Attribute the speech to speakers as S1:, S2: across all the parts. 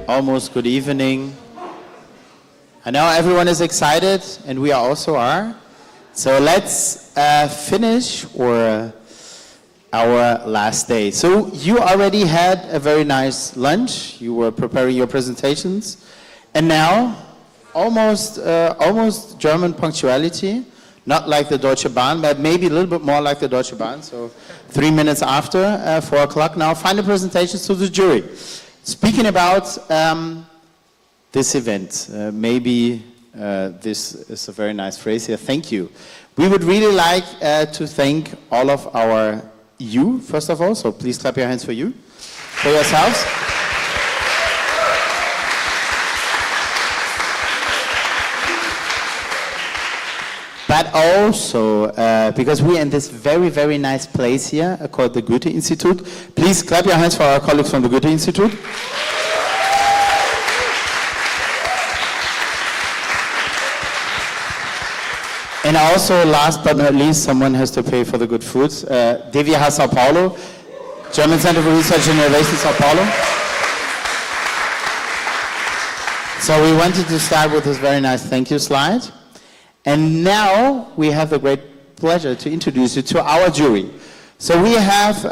S1: almost good evening. I know everyone is excited, and we also are. So let's finish our last day. So you already had a very nice lunch. You were preparing your presentations. And now, almost German punctuality. Not like the Deutsche Bahn, but maybe a little bit more like the Deutsche Bahn. So 3 minutes after 4 o'clock now, final presentations to the jury. Speaking about this event, maybe this is a very nice phrase here, thank you. We would really like to thank all of you, first of all, so please clap your hands for you, for yourselves. But also, because we're in this very, very nice place here called the Goethe Institute. Please clap your hands for our colleagues from the Goethe Institute. And also, last but not least, someone has to pay for the good foods. DVH Sao Paulo, German Center for Research and Innovation, Sao Paulo. So we wanted to start with this very nice thank you slide. And now we have the great pleasure to introduce you to our jury. So we have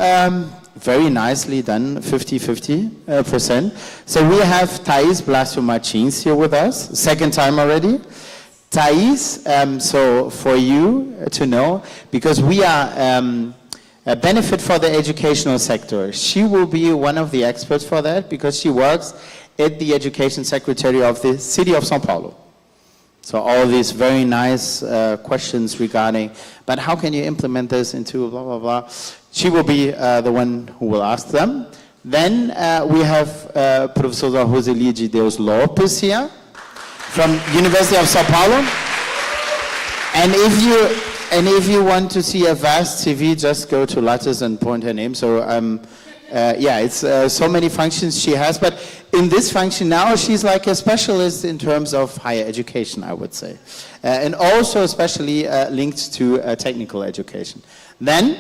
S1: very nicely done 50-50%. So we have Thais Blasio-Martins here with us, second time already. Thais, so for you to know, because we are a benefit for the educational sector. She will be one of the experts for that because she works at the Education Secretary of the City of Sao Paulo. So all these very nice questions regarding, but how can you implement this into blah, blah, blah. She will be the one who will ask them. Then we have Professor Roselia de Deus Lopes here from University of Sao Paulo. And if you want to see a vast CV, just go to Lattice and point her name. So yeah, it's so many functions she has, but in this function now, she's like a specialist in terms of higher education, I would say. And also especially linked to technical education. Then,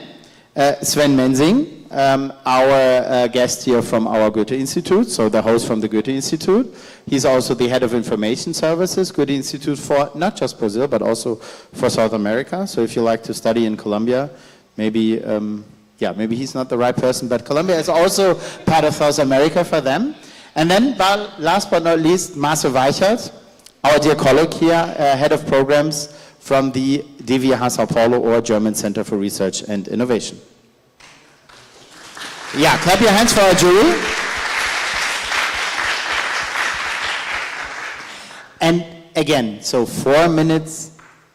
S1: Sven Mensing, our guest here from our Goethe Institute, so the host from the Goethe Institute. He's also the head of information services, Goethe Institute for not just Brazil, but also for South America. So if you like to study in Colombia, maybe, yeah, maybe he's not the right person, but Colombia is also part of South America for them. And then, last but not least, Marcel Weichert, our dear colleague here, head of programs from the DVH Sao Paulo, or German Center for Research and Innovation. Yeah, clap your hands for our jury. And again, so 4 minutes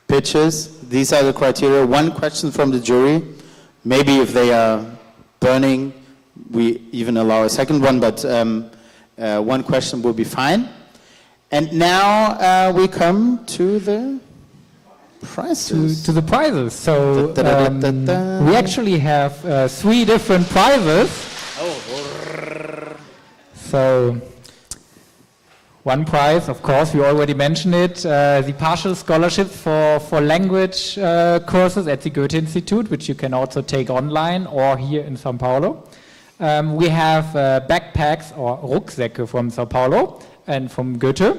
S1: pitches. These are the criteria. 1 question from the jury. Maybe if they are burning, we even allow a second one, but 1 question will be fine. And now we come to the prizes.
S2: To the prizes. So we actually have 3 different prizes. So 1 prize, of course, we already mentioned it, the partial scholarships for language courses at the Goethe Institute, which you can also take online or here in Sao Paulo. We have backpacks or Rucksäcke from Sao Paulo and from Goethe.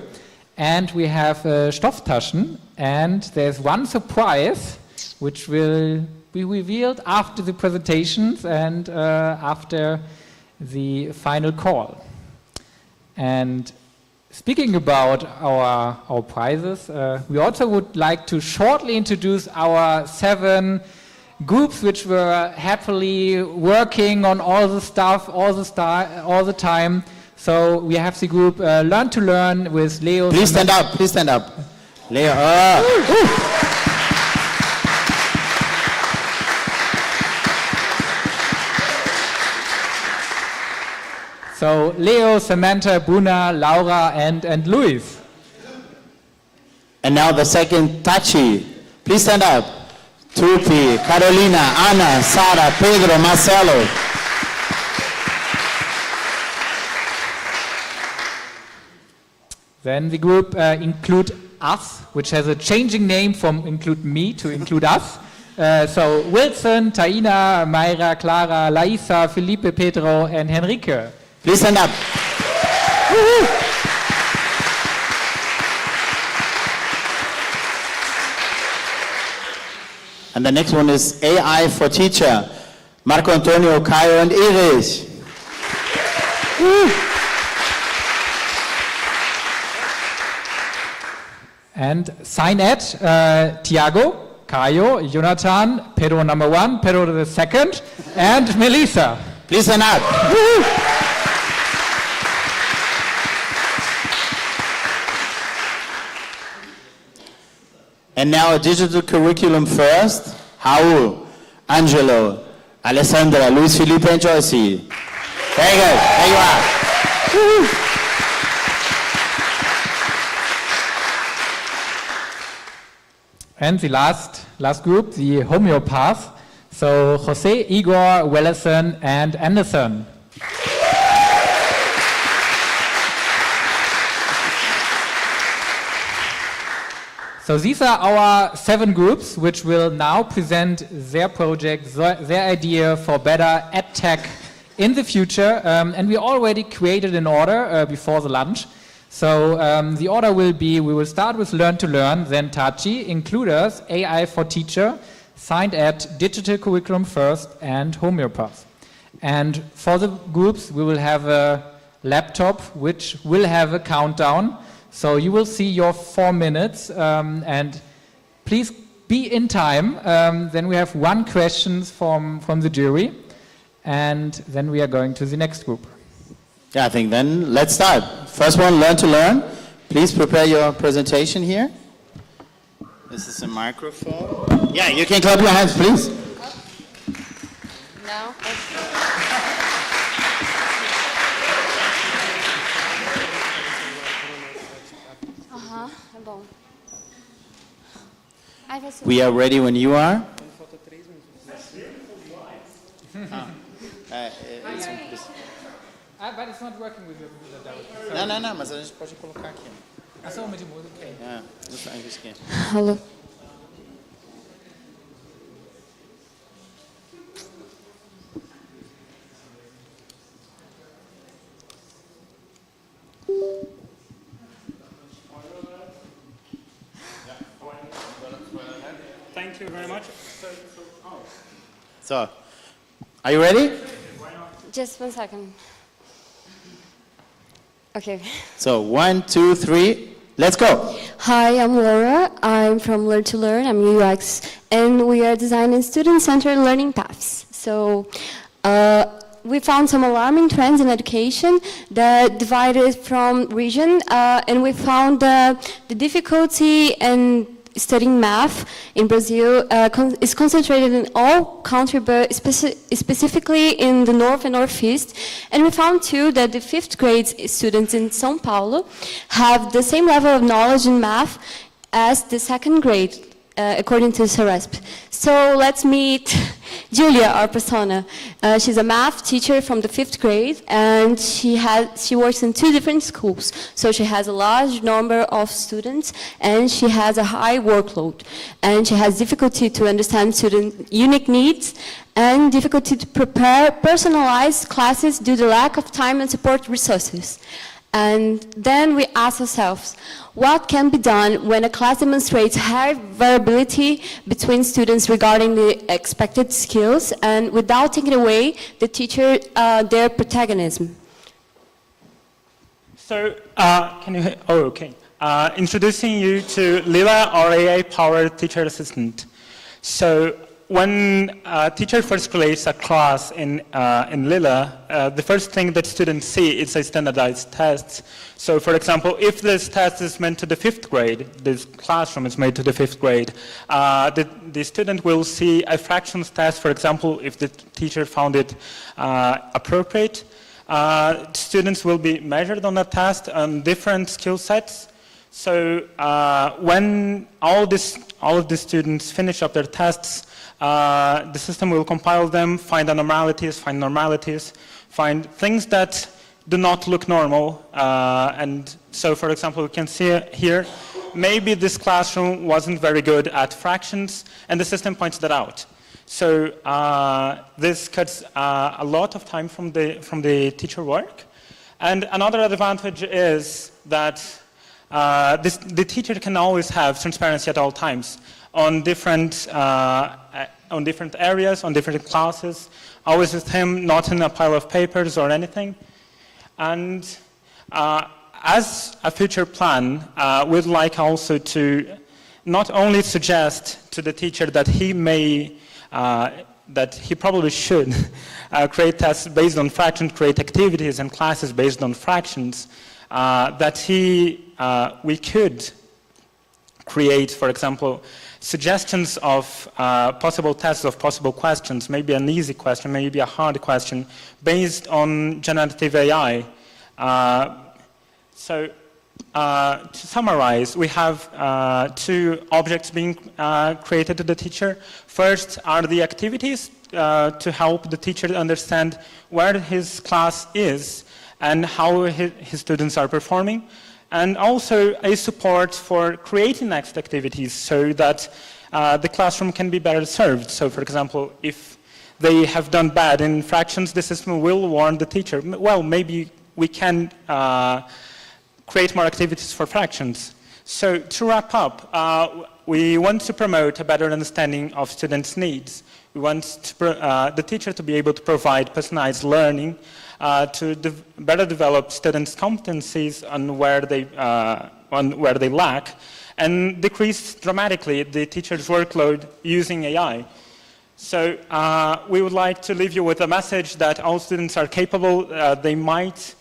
S2: And we have Stofftaschen. And there's 1 surprise, which will be revealed after the presentations and after the final call. And speaking about our prizes, we also would like to shortly introduce our 7 groups which were happily working on all the stuff, all the time. So we have the group Learn to Learn with Leo.
S1: Please stand up, please stand up. Leo.
S2: So Leo, Samantha, Bruna, Laura, and Luis.
S1: And now the second, Tachi. Please stand up. Tupi, Carolina, Ana, Sara, Pedro, Marcelo.
S2: Then the group Include Us, which has a changing name from Include Me to Include Us. So Wilson, Taina, Mayra, Clara, Laisa, Felipe, Pedro, and Henrique.
S1: Please stand up. And the next one is AI for Teacher. Marco Antonio, Caio, and Erich.
S2: And SciEd, Tiago, Caio, Jonathan, Pedro number 1, Pedro the second, and Melissa.
S1: Please stand up. And now a digital curriculum first. Raul, Angelo, Alessandra, Luis Felipe, and Joyce. Very good. There you are.
S2: And the last group, the homeopath. So Jose, Igor, Wellison, and Anderson. So these are our 7 groups, which will now present their project, their idea for better EdTech in the future. And we already created an order before the lunch. So the order will be, we will start with Learn to Learn, then Tachi, Includers, AI for Teacher, SciEd, Digital Curriculum First, and Homeopath. And for the groups, we will have a laptop which will have a countdown. So you will see your 4 minutes, and please be in time. Then we have 1 question from the jury, and then we are going to the next group.
S1: Yeah, I think then let's start. First one, Learn to Learn. Please prepare your presentation here. This is a microphone. Yeah, you can clap your hands, please.
S3: No. Bom.
S1: We are ready when you are.
S2: But it's not working with the
S1: Não, mas a gente pode colocar aqui.
S2: Achso, mit dem okay.
S1: Ja, muss eigentlich gehen.
S3: Hallo.
S4: Thank you very much.
S1: So, are you ready?
S3: Just 1 second. Okay.
S1: So, 1, 2, 3, let's go.
S3: Hi, I'm Laura. I'm from Learn to Learn. I'm UX, and we are designing student-centered learning paths. So, we found some alarming trends in education that divided from region, and we found the difficulty in studying math in Brazil is concentrated in all country, but specifically in the north and northeast. And we found too that the 5th grade students in São Paulo have the same level of knowledge in math as the 2nd grade, according to Ceresp. So let's meet Julia, our persona. She's a math teacher from the 5th grade, and she works in 2 different schools. So she has a large number of students, and she has a high workload. And she has difficulty to understand student unique needs, and difficulty to prepare personalized classes due to lack of time and support resources. And then we ask ourselves, what can be done when a class demonstrates high variability between students regarding the expected skills and without taking away the teacher, their protagonism?
S4: So, can you hear? Oh, okay. Introducing you to Lila, our AI-powered teacher assistant. So, when a teacher first creates a class in Lila, the first thing that students see is a standardized test. So, for example, if this test is meant to the 5th grade, this classroom is made to the 5th grade, the student will see a fractions test, for example, if the teacher found it appropriate. Students will be measured on a test on different skill sets. So, when all of the students finish up their tests, the system will compile them, find anomalies, find normalities, find things that do not look normal. And so, for example, we can see here, maybe this classroom wasn't very good at fractions, and the system points that out. So this cuts a lot of time from the teacher work. And another advantage is that the teacher can always have transparency at all times on different areas, on different classes, always with him, not in a pile of papers or anything. And as a future plan, we'd like also to not only suggest to the teacher that he may, that he probably should create tests based on fractions, create activities and classes based on fractions, that we could create, for example, suggestions of possible tests of possible questions, maybe an easy question, maybe a hard question, based on generative AI. So to summarize, we have two objects being created to the teacher. First are the activities to help the teacher understand where his class is and how his students are performing. And also a support for creating next activities so that the classroom can be better served. So for example, if they have done bad in fractions, the system will warn the teacher, well, maybe we can create more activities for fractions. So to wrap up, we want to promote a better understanding of students' needs. We want the teacher to be able to provide personalized learning, to better develop students' competencies on where they lack, and decrease dramatically the teacher's workload using AI. So we would like to leave you with a message that all students are capable. They might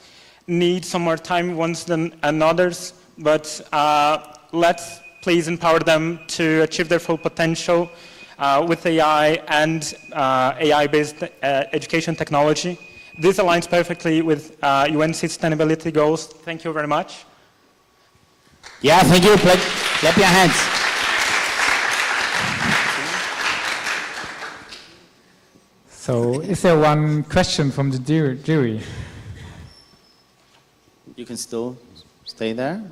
S4: need some more time once than others, but let's please empower them to achieve their full potential with AI and AI-based education technology. This aligns perfectly with UN sustainability goals. Thank you very much.
S1: Yeah, thank you. Clap your hands.
S2: So, is there one question from the jury?
S1: You can still stay there.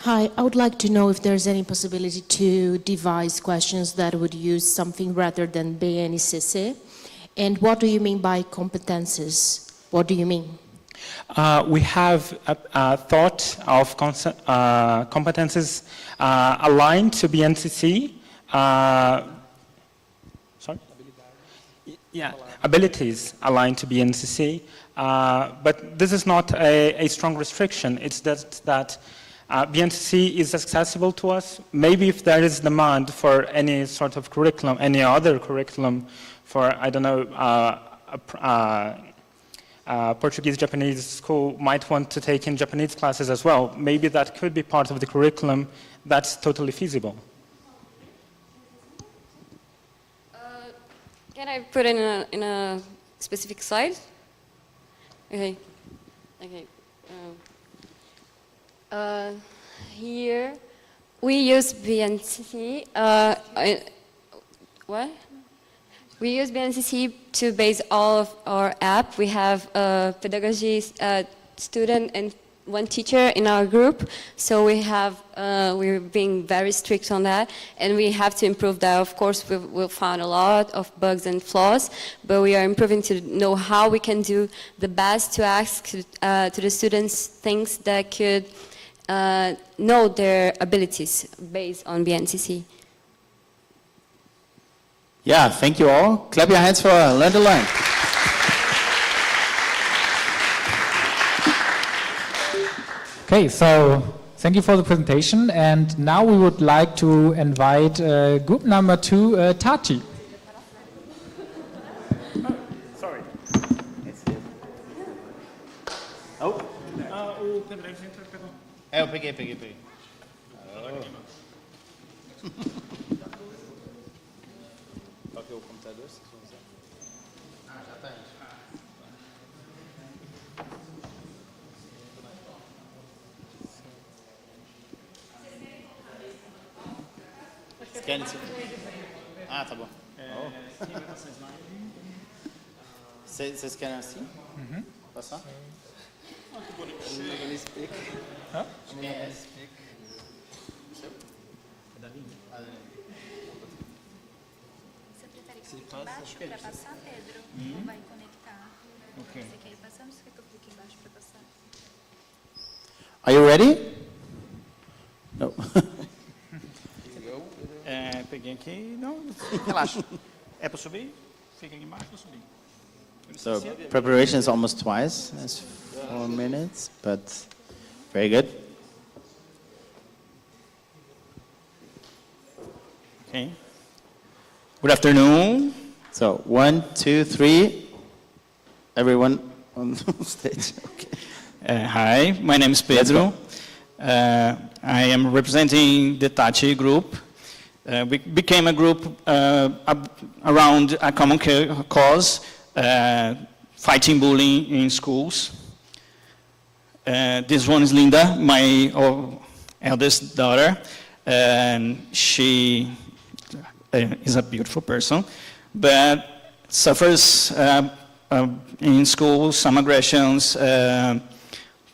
S5: Hi, I would like to know if there's any possibility to devise questions that would use something rather than BNCC. And what do you mean by competences? What do you mean?
S4: We have a thought of competences aligned to BNCC. Sorry? Yeah, abilities aligned to BNCC. But this is not a strong restriction. It's that BNCC is accessible to us. Maybe if there is demand for any sort of curriculum, any other curriculum for, I don't know, Portuguese, Japanese school might want to take in Japanese classes as well. Maybe that could be part of the curriculum. That's totally feasible.
S3: Can I put in a specific slide? Okay. Okay. Here we use BNCC. What? We use BNCC to base all of our app. We have a pedagogy student and one teacher in our group, so we're being very strict on that, and we have to improve that. Of course, we've found a lot of bugs and flaws, but we are improving to know how we can do the best to ask to the students things that could know their abilities based on BNCC.
S1: Yeah, thank you all. Clap your hands for Learn to Learn.
S2: Okay, so thank you for the presentation, and now we would like to invite group number 2, Tati.
S4: Sorry. Oh.
S1: Eu peguei. Qual que é o computador? Ah, já está aí. Vocês querem isso? Ah, tá bom. Vocês querem assim? Uhum. Passar?
S6: Embaixo para passar, Pedro? Ou vai conectar?
S7: Ok.
S6: Você quer ir passando? Você quer que eu clique embaixo para passar?
S1: Are you ready? No.
S7: Peguei aqui, não, relaxa. É para subir? Fica aqui embaixo para subir.
S1: So preparation is almost twice as 4 minutes, but very good.
S7: Okay. Good afternoon.
S1: So 1, 2, 3. Everyone on stage. Okay.
S7: Hi, my name is Pedro. I am representing the Tati group. We became a group around a common cause, fighting bullying in schools. This one is Linda, my eldest daughter, and she is a beautiful person, but suffers in school some aggressions.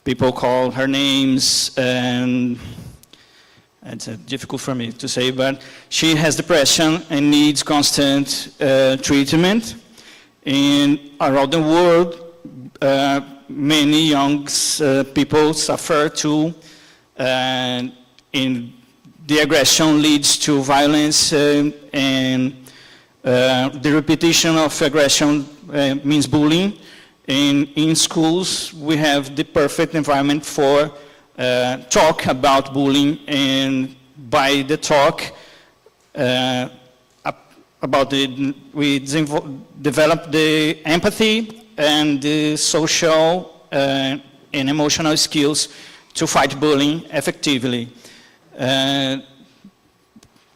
S7: People call her names, and it's difficult for me to say, but she has depression and needs constant treatment. And around the world, many young people suffer too, and the aggression leads to violence, and the repetition of aggression means bullying. And in schools, we have the perfect environment for talk about bullying, and by the talk about it, we develop the empathy and the social and emotional skills to fight bullying effectively.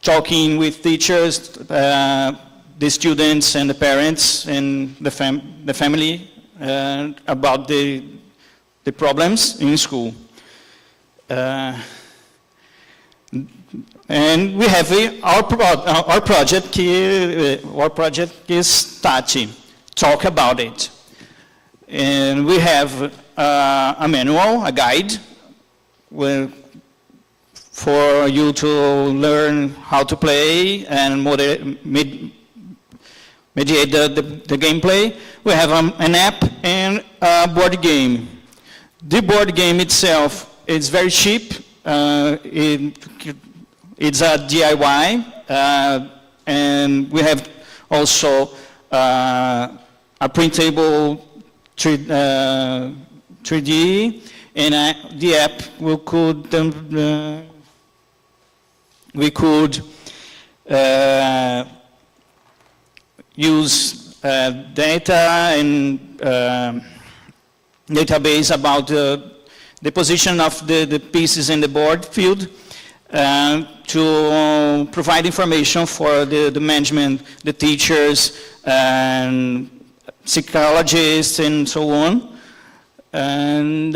S7: Talking with teachers, the students and the parents and the family about the problems in school. And we have our project is Tati, talk about it. And we have a manual, a guide, for you to learn how to play and mediate the gameplay. We have an app and a board game. The board game itself is very cheap. It's a DIY, and we have also a printable 3D, and the app we could use data and database about the position of the pieces in the board field to provide information for the management, the teachers, and psychologists, and so on. And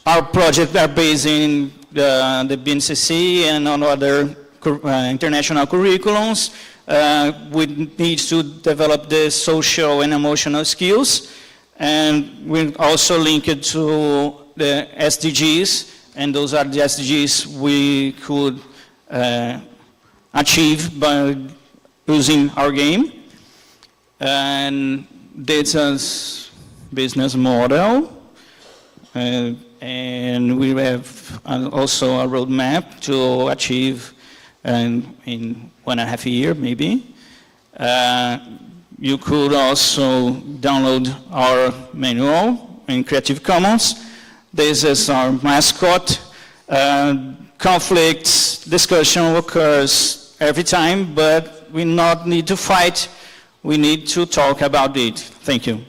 S7: our projects are based in the BNCC and on other international curriculums. We need to develop the social and emotional skills, and we also link it to the SDGs, and those are the SDGs we could achieve by using our game. And data's business model, and we have also a roadmap to achieve in 1.5 years, maybe. You could also download our manual in Creative Commons. This is our mascot. Conflicts, discussion occurs every time, but we not need to fight. We need to talk about it. Thank you.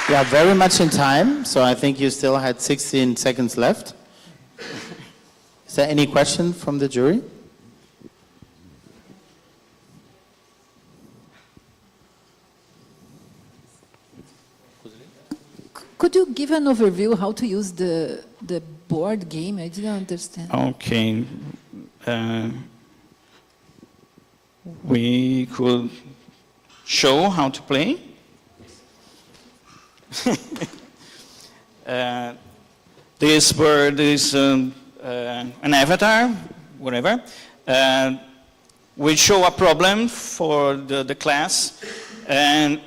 S1: We are very much in time, so I think you still had 16 seconds left. Is there any question from the jury?
S8: Could you give an overview how to use the board game? I didn't understand.
S7: Okay. We could show how to play. This board is an avatar, whatever. We show a problem for the class, and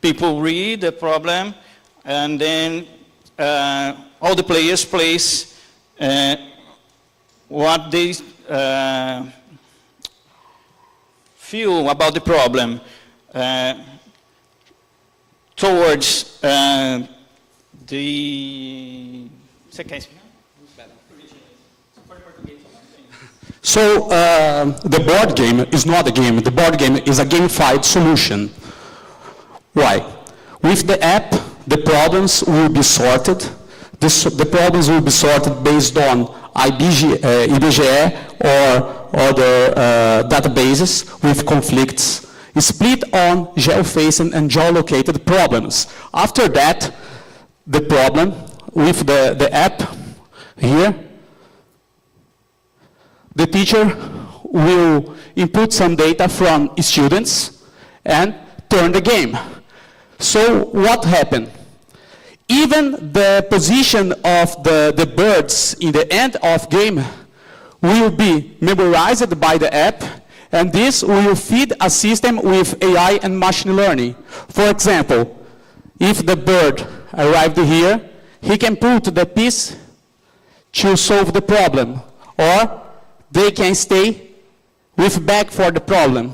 S7: people read the problem, and then all the players place what they feel about the problem towards the... Você quer explicar?
S9: So the board game is not a game. The board game is a gamified solution. Why? With the app, the problems will be sorted. The problems will be sorted based on IBGE or other databases with conflicts, split on geofacing and geolocated problems. After that, the problem with the app here, the teacher will input some data from students and turn the game. So what happened? Even the position of the birds in the end of game will be memorized by the app, and this will feed a system with AI and machine learning. For example, if the bird arrived here, he can put the piece to solve the problem, or they can stay with back for the problem.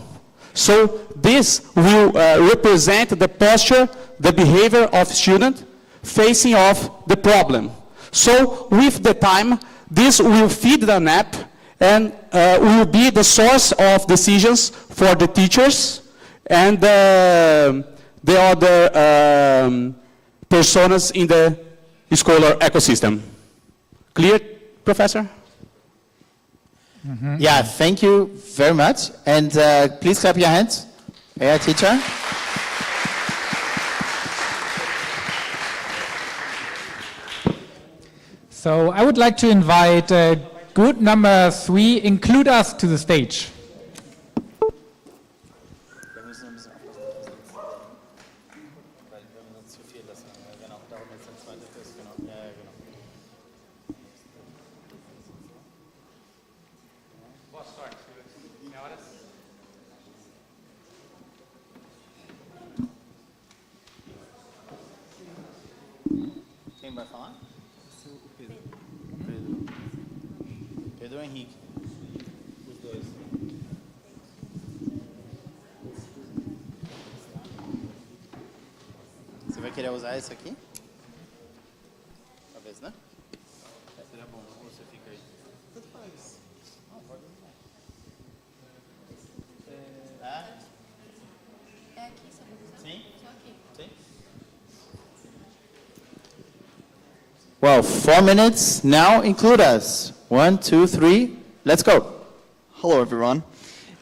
S9: So this will represent the posture, the behavior of student facing off the problem. So with the time, this will feed the app and will be the source of decisions for the teachers and the other personas in the scholar ecosystem. Clear, Professor?
S1: Mm-hmm. Yeah, thank you very much. And please clap your hands. AI teacher.
S2: So I would like to invite group number 3, Include Us, to the stage.
S1: Quem vai falar? Pedro Henrique. Os dois. Você vai querer usar esse aqui? Talvez, né? Seria bom. Ou você fica aí? Tanto faz. Não, pode usar. É aqui, sabe? Sim? Só aqui. Sim. Well, 4 minutes. Now include us. 1, 2, 3. Let's go.
S10: Hello, everyone.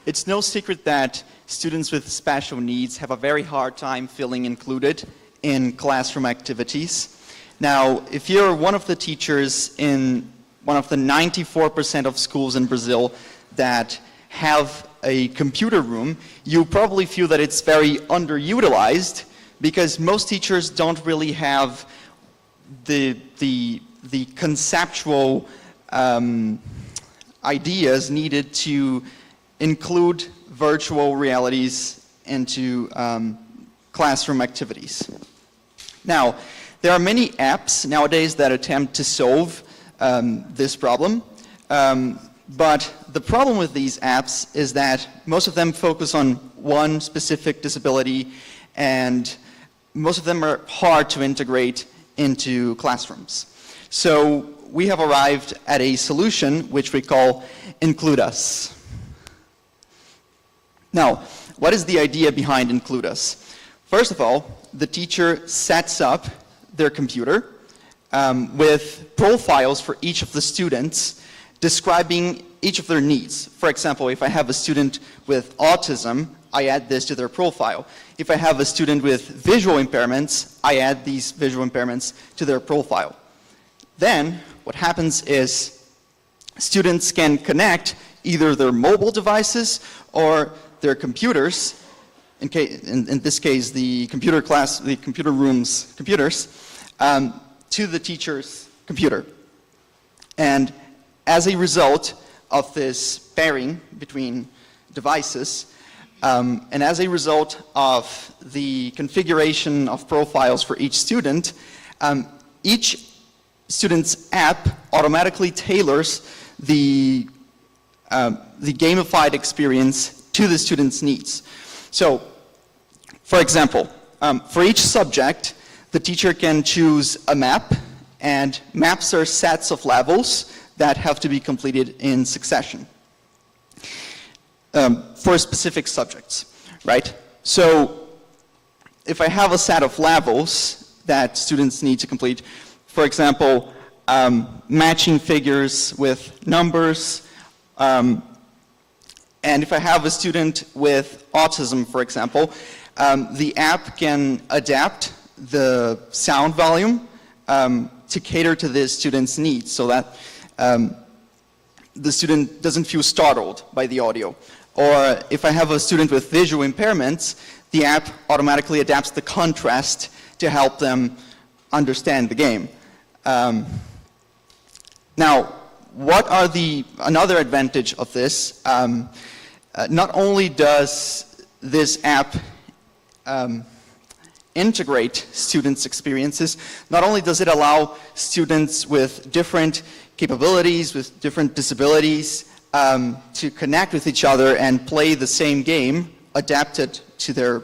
S10: It's no secret that students with special needs have a very hard time feeling included in classroom activities. Now, if you're one of the teachers in one of the 94% of schools in Brazil that have a computer room, you probably feel that it's very underutilized because most teachers don't really have the conceptual ideas needed to include virtual realities into classroom activities. Now, there are many apps nowadays that attempt to solve this problem, but the problem with these apps is that most of them focus on one specific disability, and most of them are hard to integrate into classrooms. So we have arrived at a solution which we call Include Us. Now, what is the idea behind Include Us? First of all, the teacher sets up their computer with profiles for each of the students describing each of their needs. For example, if I have a student with autism, I add this to their profile. If I have a student with visual impairments, I add these visual impairments to their profile. Then, what happens is students can connect either their mobile devices or their computers, in this case, the computer room's computers, to the teacher's computer. And as a result of this pairing between devices, and as a result of the configuration of profiles for each student, each student's app automatically tailors the gamified experience to the student's needs. So, for example, for each subject, the teacher can choose a map, and maps are sets of levels that have to be completed in succession for specific subjects, right? So, if I have a set of levels that students need to complete, for example, matching figures with numbers, and if I have a student with autism, for example, the app can adapt the sound volume to cater to this student's needs so that the student doesn't feel startled by the audio. Or if I have a student with visual impairments, the app automatically adapts the contrast to help them understand the game. Now, what are another advantage of this? Not only does this app integrate students' experiences, not only does it allow students with different capabilities, with different disabilities, to connect with each other and play the same game adapted to their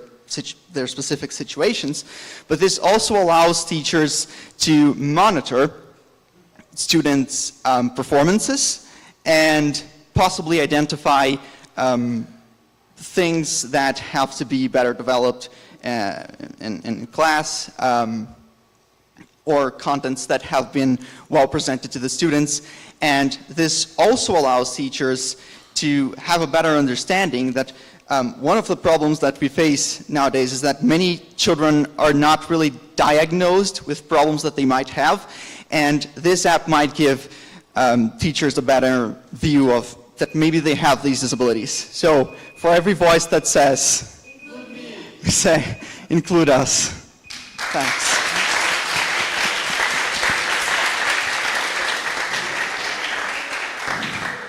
S10: specific situations, but this also allows teachers to monitor students' performances and possibly identify things that have to be better developed in class, or contents that have been well presented to the students. And this also allows teachers to have a better understanding that one of the problems that we face nowadays is that many children are not really diagnosed with problems that they might have, and this app might give teachers a better view of that maybe they have these disabilities. So for every voice that says, include me, say, include us. Thanks.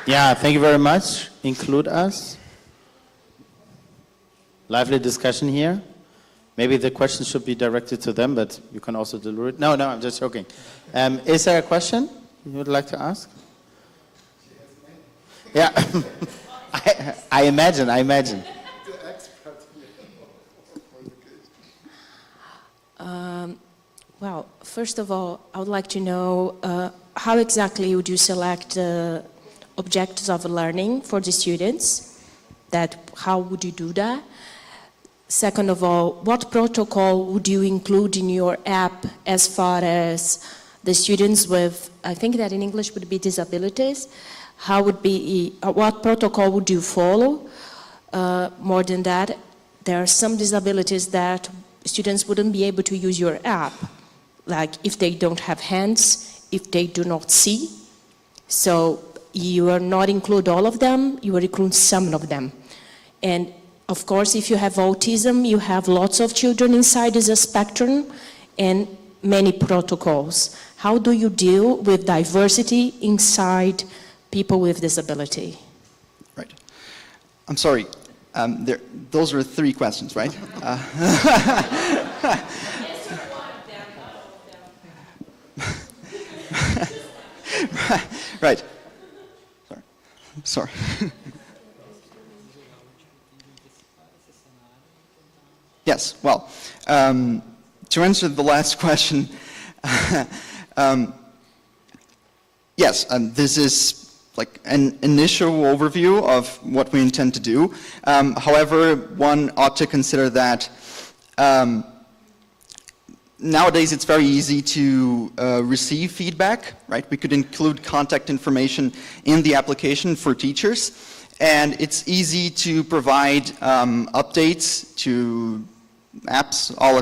S1: Yeah, thank you very much. Include us. Lively discussion here. Maybe the question should be directed to them, but you can also deliver it. No, I'm just joking. Is there a question you would like to ask? Yeah, I imagine.
S5: Well, first of all, I would like to know how exactly would you select objectives of learning for the students? How would you do that? Second of all, what protocol would you include in your app as far as the students with, I think that in English would be disabilities? What protocol would you follow? More than that, there are some disabilities that students wouldn't be able to use your app, like if they don't have hands, if they do not see. So you will not include all of them, you will include some of them. And of course, if you have autism, you have lots of children inside this spectrum and many protocols. How do you deal with diversity inside people with disability?
S10: Right. I'm sorry. Those are 3 questions, right? Right. Sorry. Yes, well, to answer the last question, yes, this is like an initial overview of what we intend to do. However, one ought to consider that nowadays it's very easy to receive feedback, right? We could include contact information in the application for teachers, and it's easy to provide updates to apps all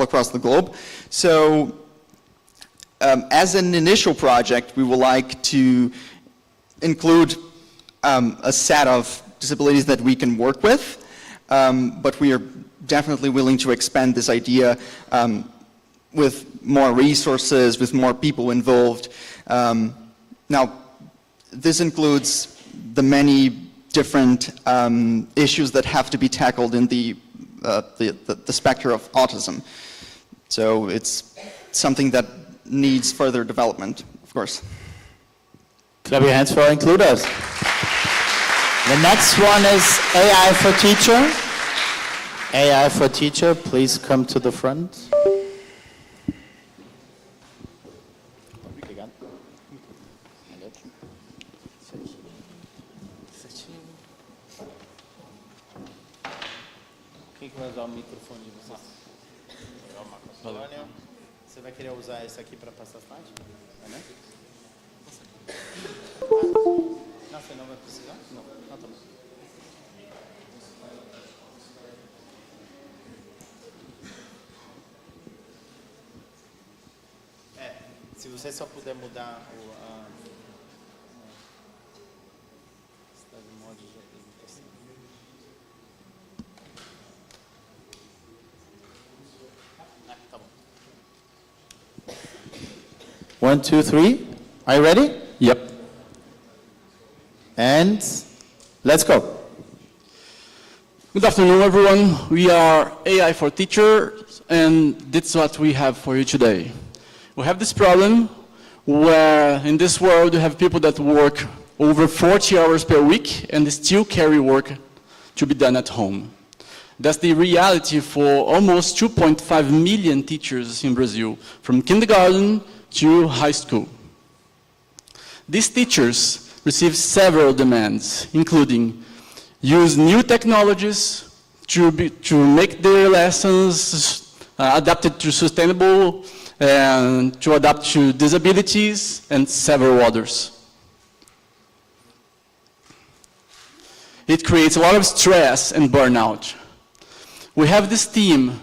S10: across the globe. So as an initial project, we would like to include a set of disabilities that we can work with, but we are definitely willing to expand this idea with more resources, with more people involved. Now, this includes the many different issues that have to be tackled in the spectrum of autism. So it's something that needs further development, of course.
S1: Clap your hands for includers. The next one is AI for Teacher. AI for Teacher, please come to the front. Quem que vai usar o microfone de vocês? Você vai querer usar esse aqui para passar slide? Vai, né? Não, você não vai precisar? Não, tá bom. Se você só puder mudar o modo de apresentação. Tá bom. 1, 2, 3. Are you ready?
S9: Yep.
S1: And let's go.
S9: Good afternoon, everyone. We are AI for Teachers, and that's what we have for you today. We have this problem where in this world you have people that work over 40 hours per week and still carry work to be done at home. That's the reality for almost 2.5 million teachers in Brazil, from kindergarten to high school. These teachers receive several demands, including use new technologies to make their lessons adapted to sustainable and to adapt to disabilities and several others. It creates a lot of stress and burnout. We have this team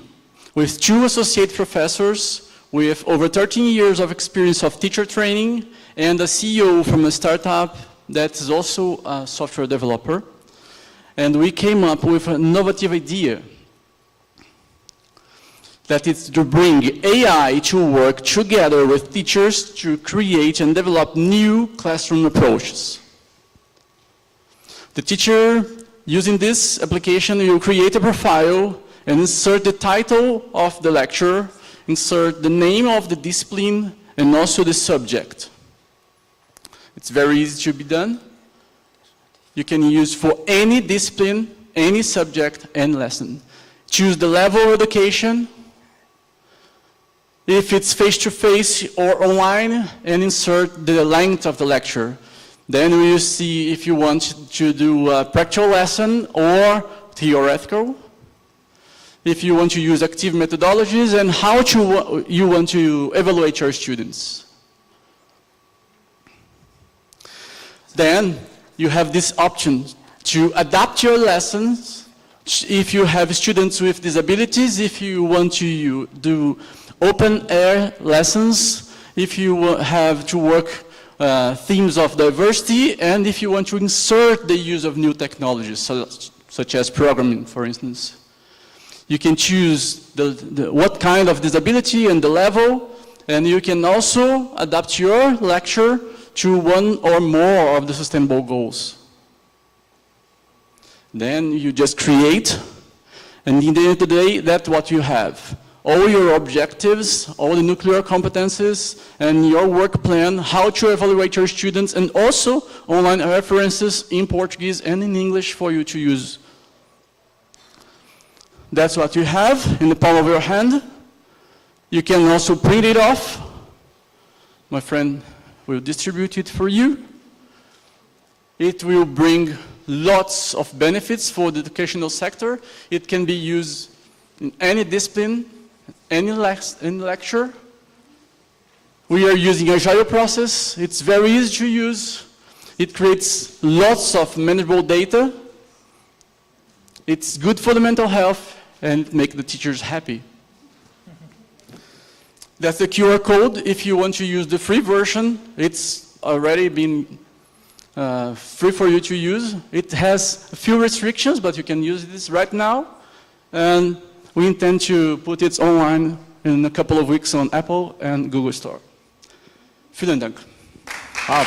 S9: with 2 associate professors with over 13 years of experience of teacher training and a CEO from a startup that is also a software developer. And we came up with an innovative idea that is to bring AI to work together with teachers to create and develop new classroom approaches. The teacher, using this application, will create a profile and insert the title of the lecture, insert the name of the discipline, and also the subject. It's very easy to be done. You can use for any discipline, any subject, and lesson. Choose the level of education, if it's face-to-face or online, and insert the length of the lecture. Then we will see if you want to do a practical lesson or theoretical, if you want to use active methodologies, and how you want to evaluate your students. Then you have this option to adapt your lessons if you have students with disabilities, if you want to do open-air lessons, if you have to work themes of diversity, and if you want to insert the use of new technologies, such as programming, for instance. You can choose what kind of disability and the level, and you can also adapt your lecture to one or more of the sustainable goals. Then you just create, and in the end of the day, that's what you have. All your objectives, all the nuclear competencies, and your work plan, how to evaluate your students, and also online references in Portuguese and in English for you to use. That's what you have in the palm of your hand. You can also print it off. My friend will distribute it for you. It will bring lots of benefits for the educational sector. It can be used in any discipline, any lecture. We are using Agile process. It's very easy to use. It creates lots of manageable data. It's good for the mental health and make the teachers happy. That's the QR code. If you want to use the free version, it's already been free for you to use. It has a few restrictions, but you can use this right now. And we intend to put it online in a couple of weeks on Apple and Google Store. Vielen Dank.
S1: Wow.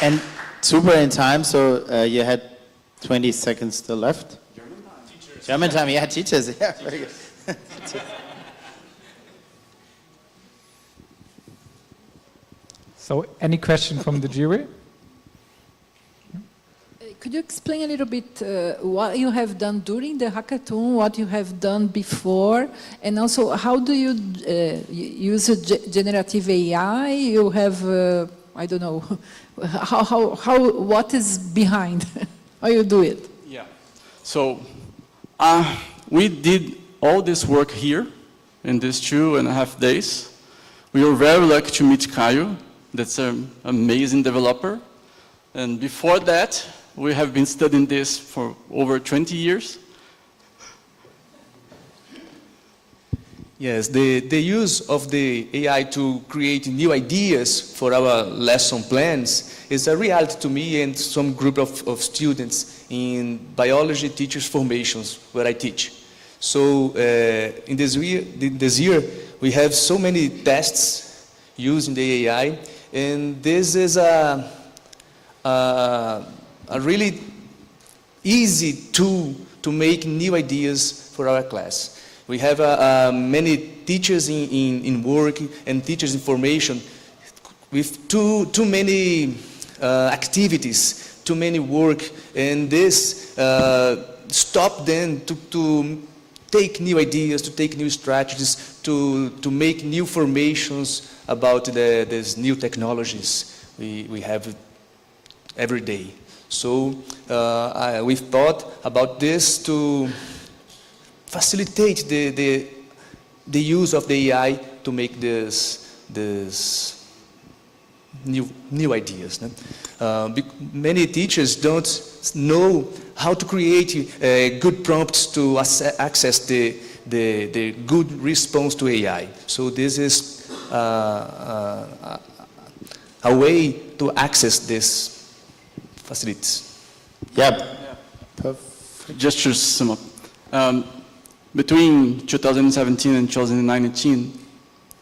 S1: And super in time, so you had 20 seconds still left. German time, yeah, teachers, yeah, very good.
S2: So, any question from the jury?
S8: Could you explain a little bit what you have done during the hackathon, what you have done before, and also how do you use generative AI? You have, I don't know, what is behind? How you do it?
S9: Yeah. So we did all this work here in these 2.5 days. We were very lucky to meet Caio. That's an amazing developer. And before that, we have been studying this for over 20 years.
S11: Yes, the use of the AI to create new ideas for our lesson plans is a reality to me and some group of students in biology teachers formations where I teach. So in this year, we have so many tests using the AI, and this is a really easy tool to make new ideas for our class. We have many teachers in work and teachers in formation with too many activities, too many work, and this stop them to take new ideas, to take new strategies, to make new formations about these new technologies we have every day. So we thought about this to facilitate the use of the AI to make this new ideas. Many teachers don't know how to create good prompts to access the good response to AI. So this is a way to access this facilities.
S1: Yep.
S9: Perfect. Just to sum up. Between 2017 and 2019,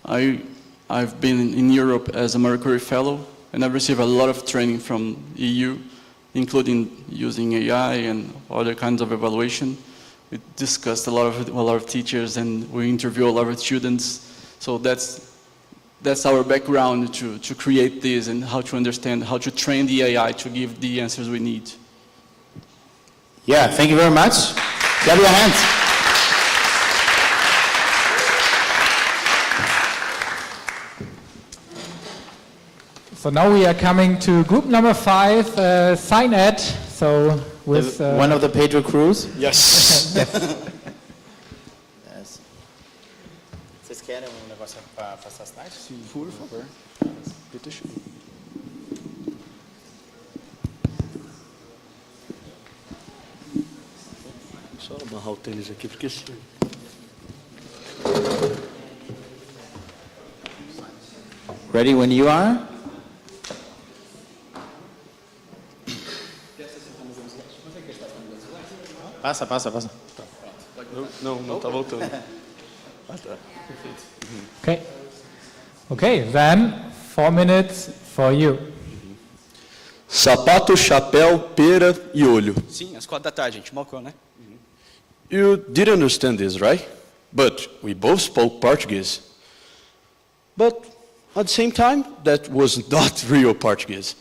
S9: I've been in Europe as a Marie Curie Fellow, and I've received a lot of training from EU, including using AI and other kinds of evaluation. We discussed a lot of teachers, and we interview a lot of students. So that's our background to create this and how to understand, how to train the AI to give the answers we need.
S1: Yeah, thank you very much. Clap your hands.
S2: So now we are coming to group number 5, SciEd. So with
S1: one of the Pedro Cruz.
S9: Yes.
S1: Yes. Vocês querem negócio para passar as slides? Sim, por favor.
S12: Só amarrar o tênis aqui, porque se...
S1: Ready when you are? Passa.
S12: Não está voltando. Ah, tá.
S2: Okay. Okay, then 4 minutes for you.
S12: Sapato, chapéu, pera e olho.
S7: Sim, às 4 da tarde, gente. Malcou, né?
S12: You did understand this, right? But we both spoke Portuguese. But at the same time, that was not real Portuguese.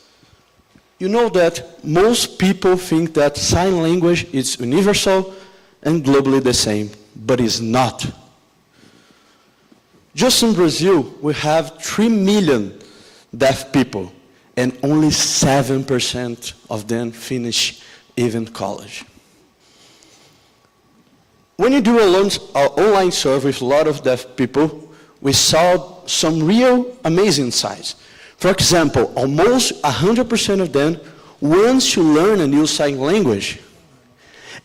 S12: You know that most people think that sign language is universal and globally the same, but it's not. Just in Brazil, we have 3 million deaf people, and only 7% of them finish even college. When you do an online survey with a lot of deaf people, we saw some real amazing sides. For example, almost 100% of them want to learn a new sign language.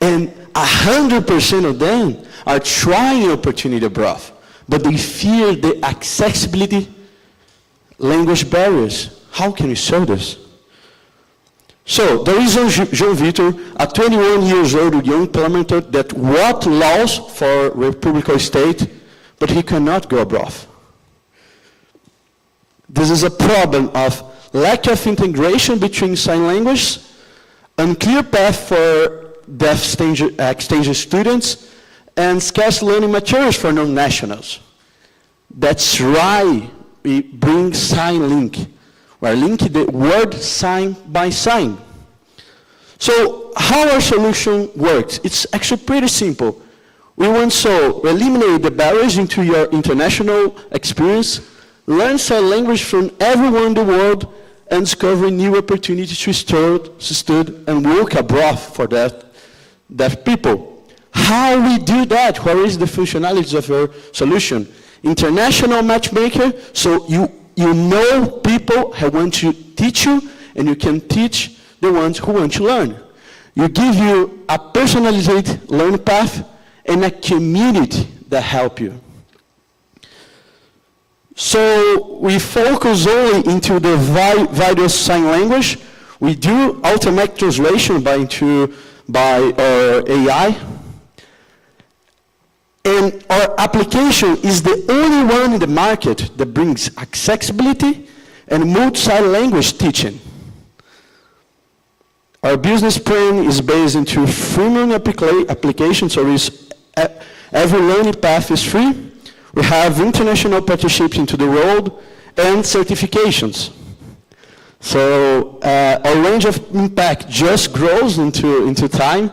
S12: And 100% of them are trying opportunity abroad, but they fear the accessibility language barriers. How can we solve this? So there is João Vitor, a 21 years old young parliamentary that wrote laws for Republic State, but he cannot go abroad. This is a problem of lack of integration between sign language, unclear path for deaf exchange students, and scarce learning materials for non-nationals. That's why we bring Sign Link. We're linking the word sign by sign. So how our solution works? It's actually pretty simple. We want to eliminate the barriers into your international experience, learn sign language from everyone in the world, and discover new opportunities to study and work abroad for deaf people. How we do that? What is the functionalities of your solution? International matchmaker, so you know people who want to teach you, and you can teach the ones who want to learn. You give you a personalized learning path and a community that help you. So we focus only into the video sign language. We do automatic translation by our AI. And our application is the only one in the market that brings accessibility and multi-sign language teaching. Our business plan is based into freemium application, so every learning path is free. We have international partnerships into the world and certifications. So our range of impact just grows into time.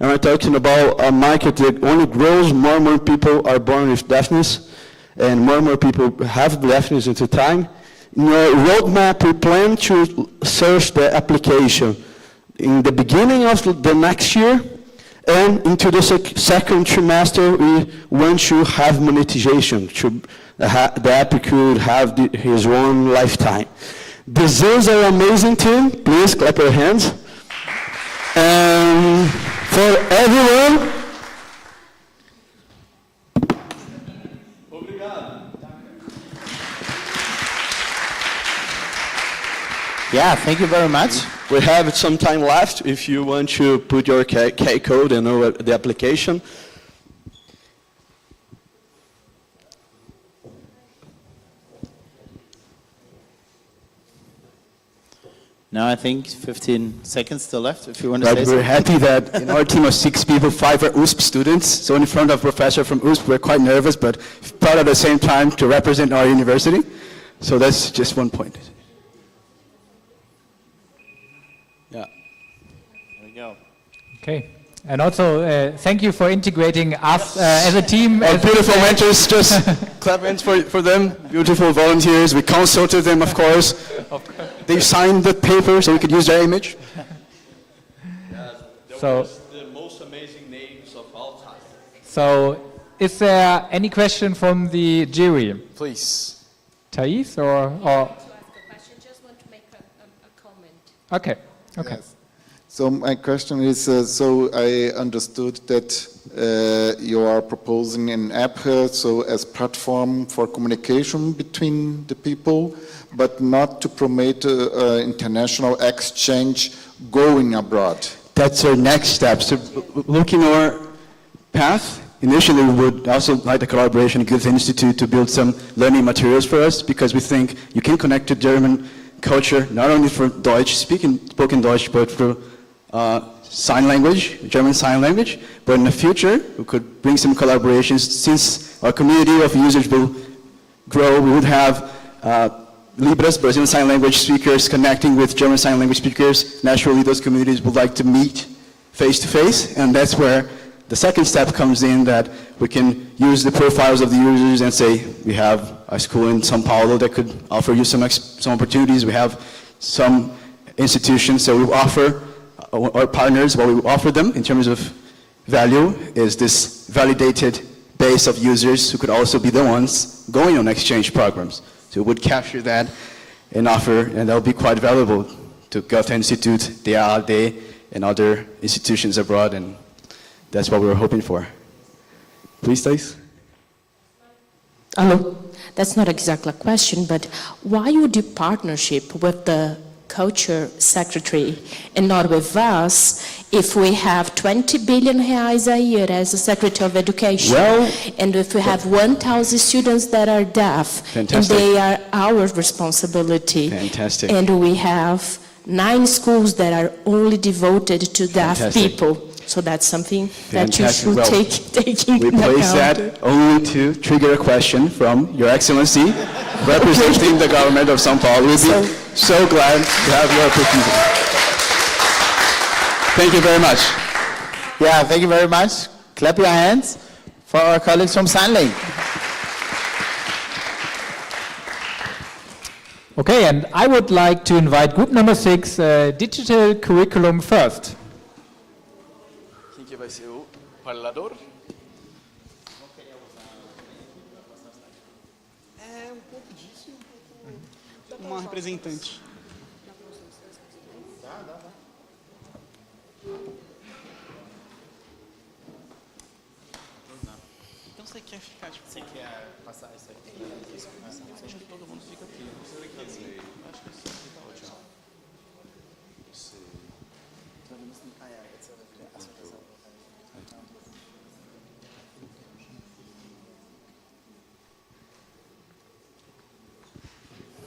S12: And we're talking about a market that only grows. More and more people are born with deafness, and more people have deafness into time. In our roadmap, we plan to search the application in the beginning of the next year, and into the second trimester, we want to have monetization. The app could have his own lifetime. This is an amazing team. Please clap your hands. And for everyone,
S1: yeah, thank you very much.
S12: we have some time left if you want to put your K code and know the application.
S1: Now I think 15 seconds still left if you want to say
S13: We're
S1: something.
S13: happy that in our team of 6 people, 5 are USP students. So in front of a professor from USP, we're quite nervous, but proud at the same time to represent our university. So that's just one point.
S12: Yeah.
S1: There we go.
S2: Okay. And also, thank you for integrating us as a team.
S13: Our beautiful mentors, just clap hands for them. Beautiful volunteers. We consulted them, of course. They signed the paper so we could use their image.
S2: So,
S12: the most amazing names of all time.
S2: so is there any question from the jury?
S13: Please.
S2: Thais or?
S5: To ask a question, just want to make a comment.
S2: Okay. Okay.
S14: Yes. So my question is, so I understood that you are proposing an app so as platform for communication between the people, but not to promote international exchange going abroad.
S13: That's our next step. So looking at our path, initially we would also like the collaboration with Goethe Institute to build some learning materials for us, because we think you can connect to German culture, not only for spoken Deutsch, but for sign language, German sign language. But in the future, we could bring some collaborations. Since our community of users will grow, we would have Libras, Brazilian Sign Language speakers connecting with German Sign Language speakers. Naturally, those communities would like to meet face to face, and that's where the second step comes in, that we can use the profiles of the users and say, we have a school in São Paulo that could offer you some opportunities. We have some institutions that we offer our partners. What we offer them in terms of value is this validated base of users who could also be the ones going on exchange programs. So we would capture that and offer, and that would be quite valuable to Goethe Institute, the ARD, and other institutions abroad, and that's what we were hoping for. Please, Thais.
S5: Hello. That's not exactly a question, but why you do partnership with the Culture Secretary and not with us, if we have 20 billion reais a year as a Secretary of Education, and if we have 1,000 students that are deaf,
S12: Fantastic.
S5: and they are our responsibility,
S12: Fantastic.
S5: and we have 9 schools that are only devoted to deaf
S12: Fantastic.
S5: people. So that's something that you
S12: Fantastic.
S5: should
S12: Well,
S5: take into
S12: We place
S5: account.
S12: that only to trigger a question from Your Excellency, representing the government of São Paulo. We'd be so glad to have your opportunity. Thank you very much.
S1: Yeah, thank you very much. Clap your hands for our colleagues from Sunlink.
S2: Okay, and I would like to invite group number 6, Digital Curriculum First.
S11: Quem que vai ser o faladouro? É pouco disso e pouco uma representante. Então você quer ficar, tipo, você quer passar isso aqui? Acho que todo mundo fica aqui. Acho que isso fica ótimo.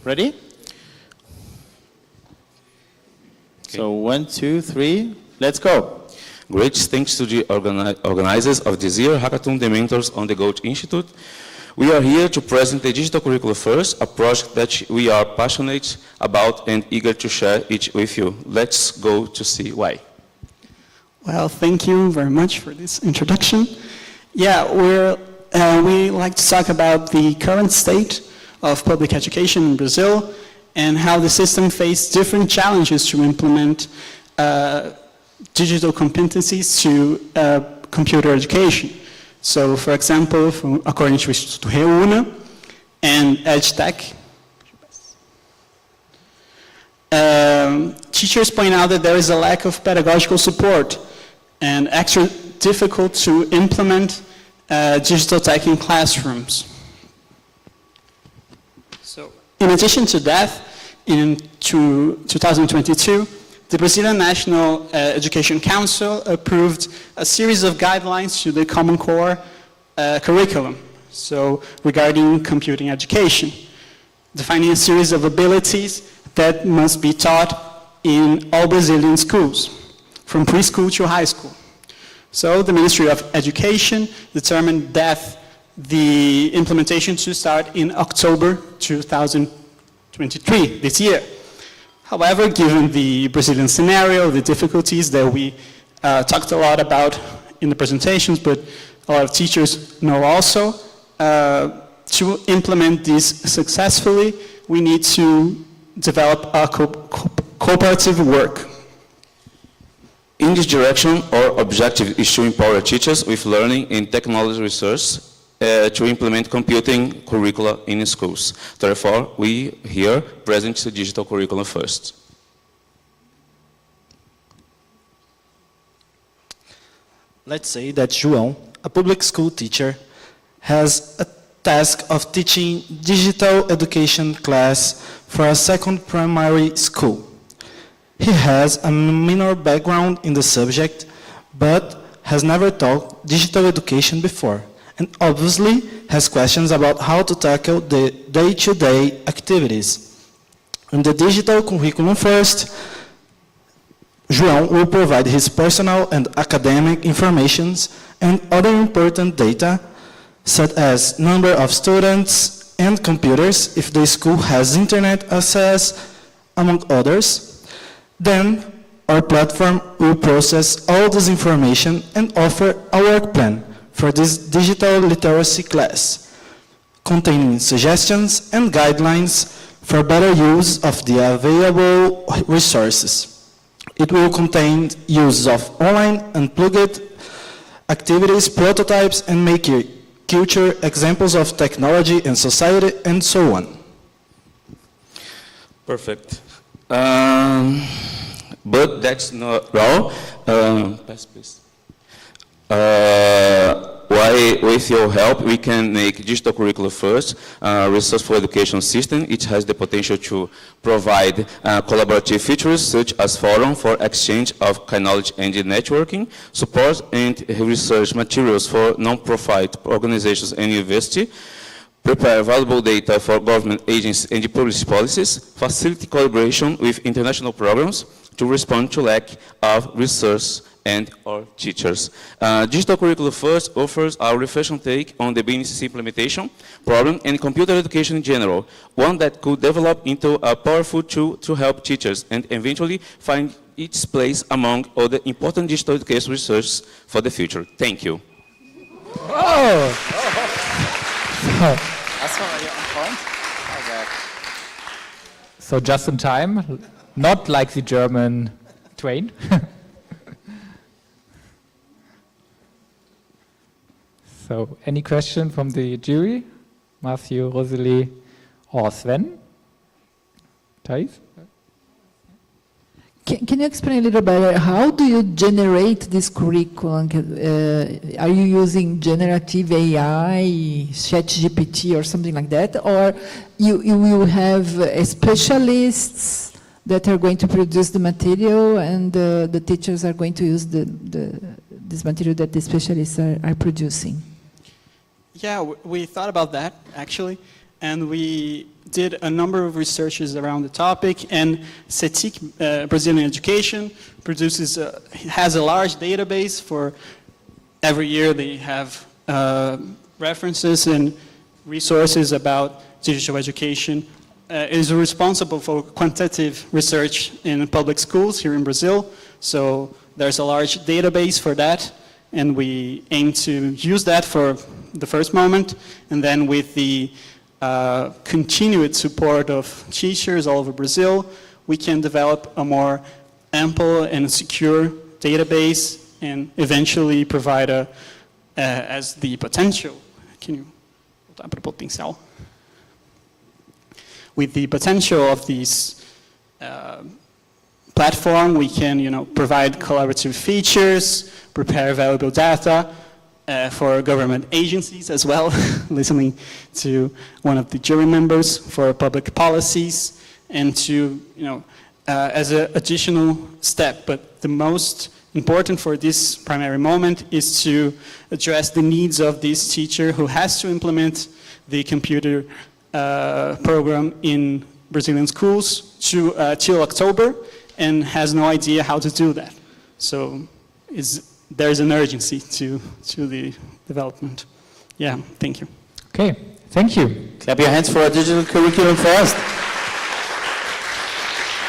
S1: Ready? So 1, 2, 3, let's go.
S15: Great thanks to the organizers of this year hackathon, the mentors on the Goethe Institute. We are here to present the Digital Curriculum First, a project that we are passionate about and eager to share it with you. Let's go to see why.
S16: Well, thank you very much for this introduction. Yeah, we like to talk about the current state of public education in Brazil and how the system faces different challenges to implement digital competencies to computer education. So, for example, according to Instituto Reúna and EdTech, teachers point out that there is a lack of pedagogical support and extra difficult to implement digital tech in classrooms. So, in addition to that, in 2022, the Brazilian National Education Council approved a series of guidelines to the Common Core curriculum, so regarding computing education, defining a series of abilities that must be taught in all Brazilian schools, from preschool to high school. So the Ministry of Education determined that the implementation should start in October 2023, this year. However, given the Brazilian scenario, the difficulties that we talked a lot about in the presentations, but a lot of teachers know also, to implement this successfully, we need to develop a cooperative work.
S15: In this direction, our objective is to empower teachers with learning and technology research to implement computing curricula in schools. Therefore, we here present the digital curriculum first.
S17: Let's say that João, a public school teacher, has a task of teaching digital education class for a second primary school. He has a minor background in the subject, but has never taught digital education before, and obviously has questions about how to tackle the day-to-day activities. In the digital curriculum first, João will provide his personal and academic informations and other important data, such as number of students and computers if the school has internet access, among others. Then, our platform will process all this information and offer a work plan for this digital literacy class, containing suggestions and guidelines for better use of the available resources. It will contain use of online unplugged activities, prototypes, and make future examples of technology and society, and so on.
S15: Perfect. But that's not all. Pass, please. why, with your help, we can make digital curriculum first, resourceful education system. It has the potential to provide collaborative features such as forum for exchange of knowledge and networking, support and research materials for non-profit organizations and university, prepare valuable data for government agencies and public policies, facilitate collaboration with international programs to respond to lack of resource and or teachers. Digital Curriculum First offers a refreshing take on the BNCC implementation problem and computer education in general, one that could develop into a powerful tool to help teachers and eventually find its place among other important digital education research for the future. Thank you.
S10: That's already on point. Okay.
S2: So just in time, not like the German train. So any question from the jury? Matthew, Rosalie, or Sven? Thais?
S8: Can you explain a little better, how do you generate this curriculum? Are you using generative AI, ChatGPT or something like that? Or you will have specialists that are going to produce the material and the teachers are going to use this material that the specialists are producing?
S16: Yeah, we thought about that, actually, and we did a number of researches around the topic, and CETIC, Brazilian Education, has a large database for every year. They have references and resources about digital education. It is responsible for quantitative research in public schools here in Brazil, so there's a large database for that, and we aim to use that for the first moment, and then with the continued support of teachers all over Brazil, we can develop a more ample and secure database and eventually provide as the potential. Can you voltar para o potencial? With the potential of these platform, we can, provide collaborative features, prepare valuable data for government agencies as well, listening to one of the jury members for public policies, and to, as an additional step. But the most important for this primary moment is to address the needs of this teacher who has to implement the computer program in Brazilian schools till October and has no idea how to do that. So there's an urgency to the development. Yeah, thank you.
S2: Okay, thank you.
S1: Clap your hands for a digital curriculum first.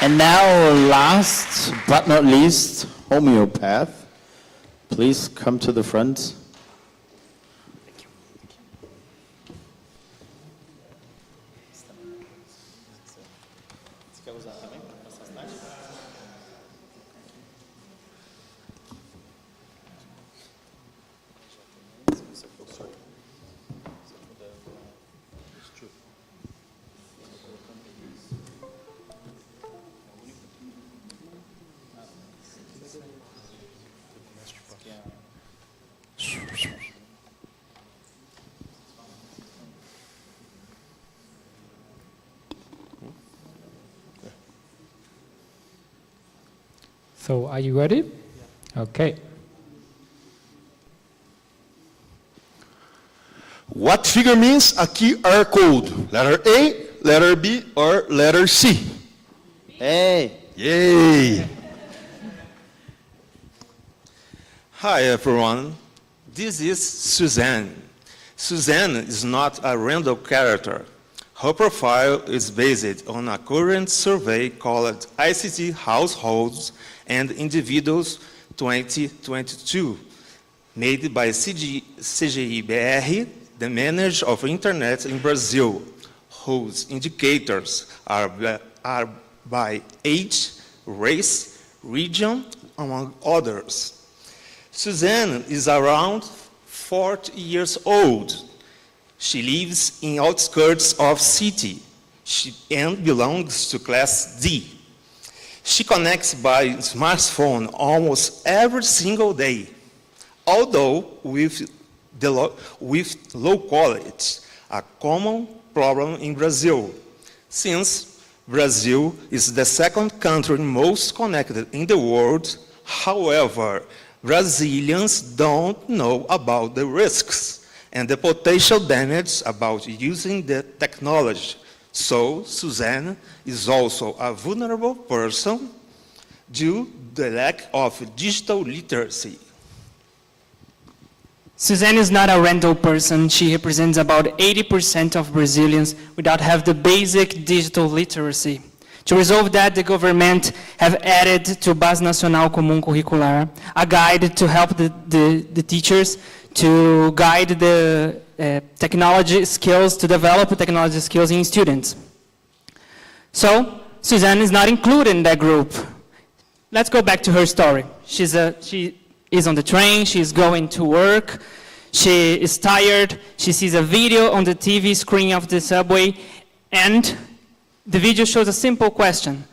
S1: And now, last but not least, homeopath. Please come to the front.
S2: So are you ready? Okay.
S18: What figure means a QR code? Letter A, letter B, or letter C?
S1: A.
S18: Yay! Hi everyone, this is Suzanne. Suzanne is not a random character. Her profile is based on a current survey called ICT Households and Individuals 2022, made by CGI-BR, the manager of Internet in Brazil, whose indicators are by age, race, region, among others. Suzanne is around 40 years old. She lives in outskirts of city and belongs to class D. She connects by smartphone almost every single day. Although with with low quality, a common problem in Brazil, since Brazil is the second country most connected in the world. However, Brazilians don't know about the risks and the potential damage about using the technology. So, Suzanne is also a vulnerable person due to the lack of digital literacy.
S19: Suzanne is not a random person. She represents about 80% of Brazilians without have the basic digital literacy. To resolve that, the government have added to Base Nacional Comum Curricular a guide to help the teachers to guide the technology skills, to develop technology skills in students. So, Suzanne is not included in that group. Let's go back to her story. She is on the train, she's going to work, she is tired, she sees a video on the TV screen of the subway, and the video shows a simple question.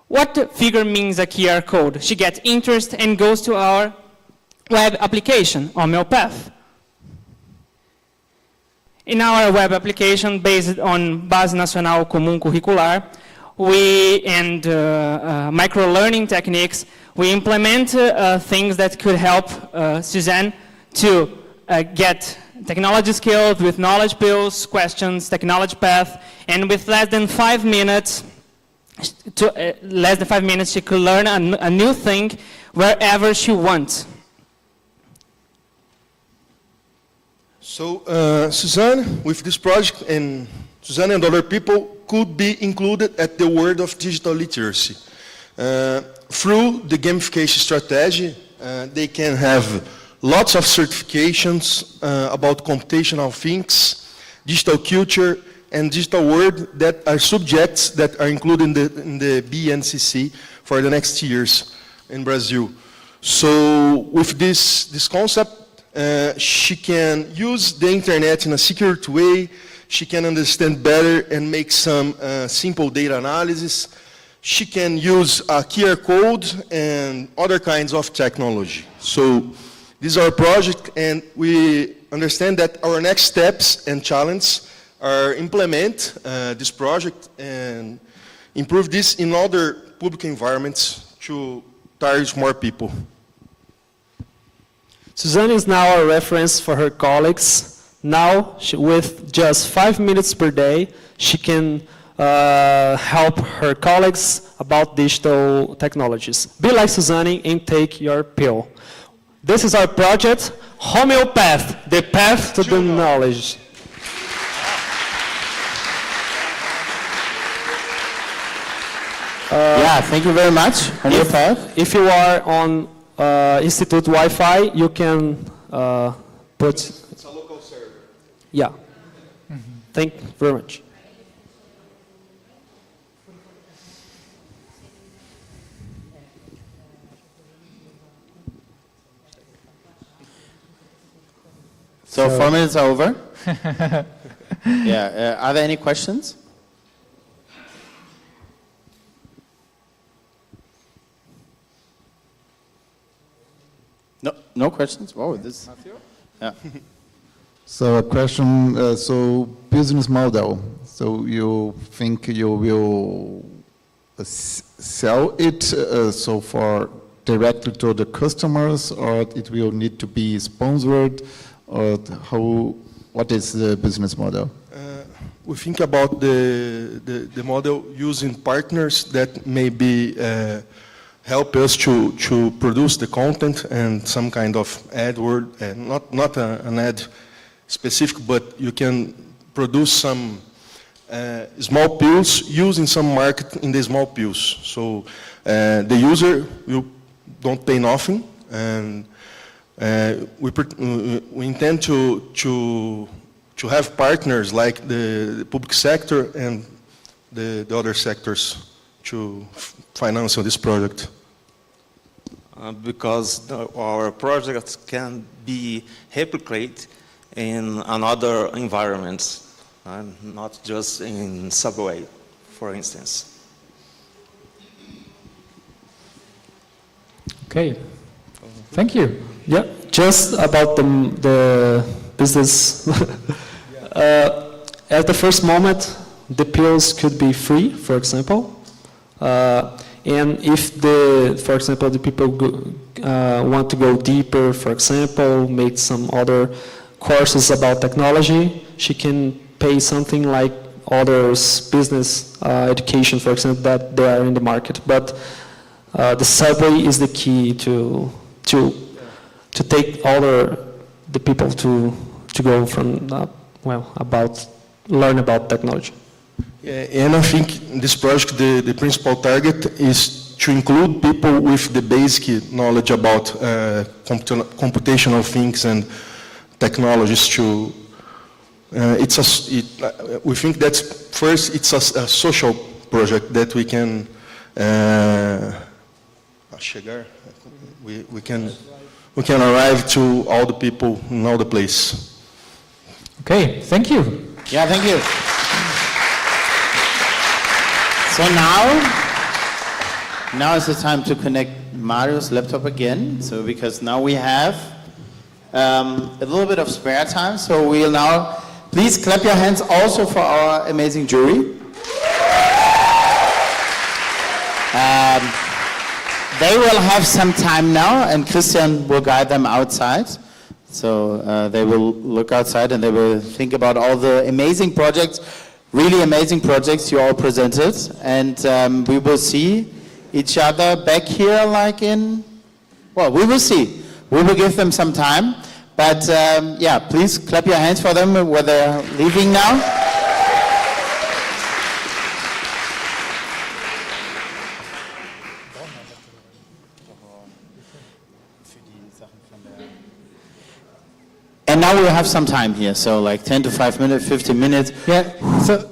S19: What figure means a QR code? She gets interest and goes to our web application, Homeopath. In our web application, based on Base Nacional Comum Curricular, and micro-learning techniques, we implement things that could help Suzanne to get technology skills with knowledge pills, questions, technology path, and with less than 5 minutes, she could learn a new thing wherever she wants.
S18: So, Suzanne, with this project, and Suzanne and other people could be included at the world of digital literacy. Through the gamification strategy, they can have lots of certifications about computational things, digital culture, and digital world that are subjects that are included in the BNCC for the next years in Brazil. So with this concept, she can use the internet in a secure way, she can understand better and make some simple data analysis. She can use a QR code and other kinds of technology. So this is our project, and we understand that our next steps and challenges are implement this project and improve this in other public environments to target more people.
S17: Suzanne is now a reference for her colleagues. Now, with just 5 minutes per day, she can help her colleagues about digital technologies. Be like Suzanne and take your pill. This is our project, Homeopath, the path to the knowledge.
S1: Yeah, thank you very much. Homeopath.
S17: If you are on Institute Wi-Fi, you can put...
S18: It's a local server.
S17: Yeah. Thank you very much.
S1: So 4 minutes are over. Yeah, are there any questions? No questions? Oh, this. Yeah.
S14: So a question, so business model. So you think you will sell it so for directly to the customers, or it will need to be sponsored, or how? What is the business model?
S18: We think about the model using partners that maybe help us to produce the content and some kind of ad word, and not an ad specific, but you can produce some small pills using some market in the small pills. So the user will don't pay nothing, and we intend to have partners like the public sector and the other sectors to finance this project.
S15: Because our project can be replicated in another environments, not just in subway, for instance.
S2: Okay, thank you.
S17: Yeah, just about the business. At the first moment, the pills could be free, for example. And if for example, the people want to go deeper, for example, make some other courses about technology, she can pay something like others business education, for example, that they are in the market. But the subway is the key to take all the people to go from learn about technology.
S18: Yeah, and I think in this project, the principal target is to include people with the basic knowledge about computational things and technologies. We think that first it's a social project that we can we can arrive to all the people in all the place.
S2: Okay, thank you.
S1: Yeah, thank you. So now is the time to connect Mario's laptop again. So because now we have a little bit of spare time. So we'll now, please clap your hands also for our amazing jury. They will have some time now, and Christian will guide them outside. So they will look outside and they will think about all the amazing projects, really amazing projects you all presented. And we will see each other back here like we will see. We will give them some time. But yeah, please clap your hands for them where they're leaving now. And now we have some time here, so like 10 to 5 minutes, 15 minutes.
S2: Yeah, so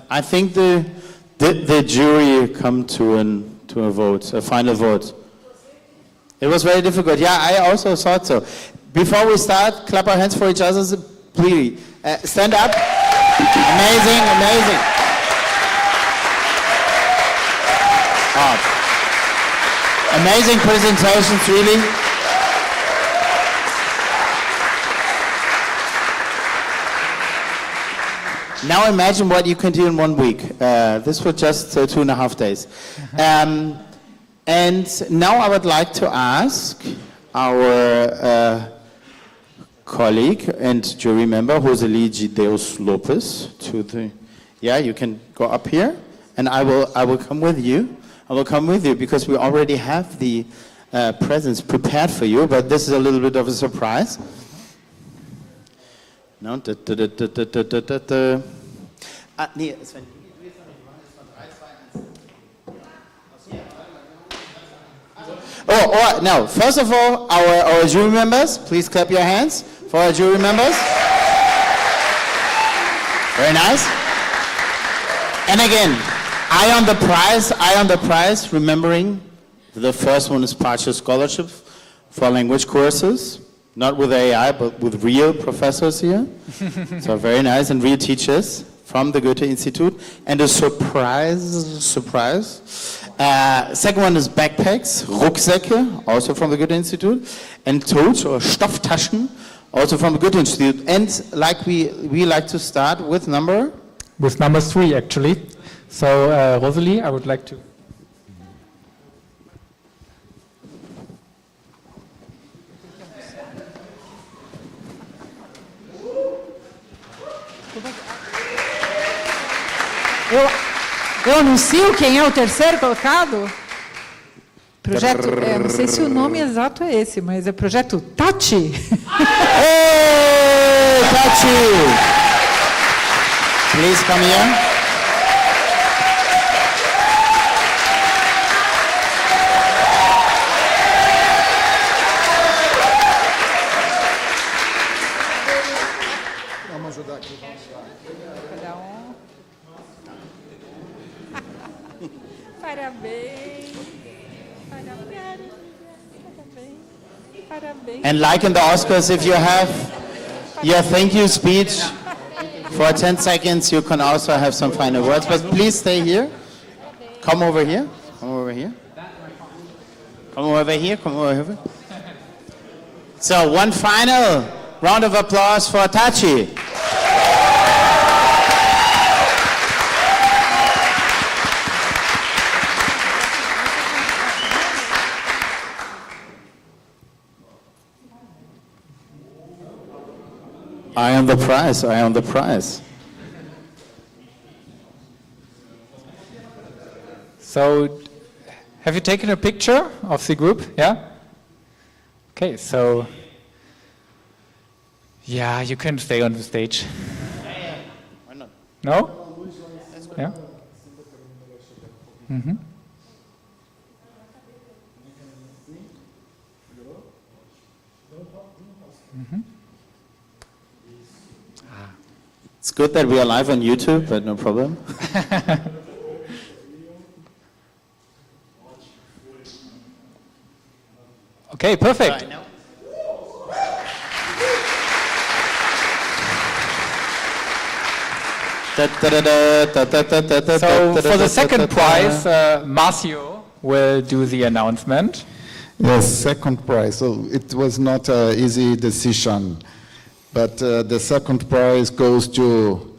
S1: I think the jury come to a vote, a final vote. It was very difficult. Yeah, I also thought so. Before we start, clap our hands for each other, please. Stand up. Amazing, amazing. Amazing presentations, really. Now imagine what you can do in 1 week. This was just 2.5 days. And now I would like to ask our colleague and jury member, Roseli Gideus Lopez, you can go up here, and I will come with you. I will come with you because we already have the presents prepared for you, but this is a little bit of a surprise. No, nee, Sven. Oh, no. First of all, our jury members, please clap your hands for our jury members. Very nice. And again, eye on the prize, remembering the first one is partial scholarship for language courses, not with AI, but with real professors here. So very nice, and real teachers from the Goethe Institute. And a surprise. Second one is backpacks, Rucksäcke, also from the Goethe Institute, and totes or Stofftaschen, also from the Goethe Institute. And like we like to start with number?
S2: With number 3, actually. So, Rosalie, I would like to.
S8: Eu anuncio quem é o terceiro colocado? Projeto, não sei se o nome exato é esse, mas é projeto Tati.
S1: Hey, Tati! Please come here.
S14: Vamos ajudar aqui.
S8: Parabéns.
S1: And like in the Oscars, if you have your thank you speech for 10 seconds, you can also have some final words. But please stay here. Come over here. Come over here. Come over here. Come over here. So one final round of applause for Tachi. I am the prize, I am the prize.
S2: So, have you taken a picture of the group? Yeah? Okay, so, yeah, you can stay on the stage.
S1: Why not?
S2: No? Yeah? Mm-hmm. Mm-hmm.
S1: It's good that we are live on YouTube, but no problem.
S2: Okay, perfect. So for the second prize, Marcio will do the announcement.
S14: Yes, second prize. So it was not an easy decision, but the second prize goes to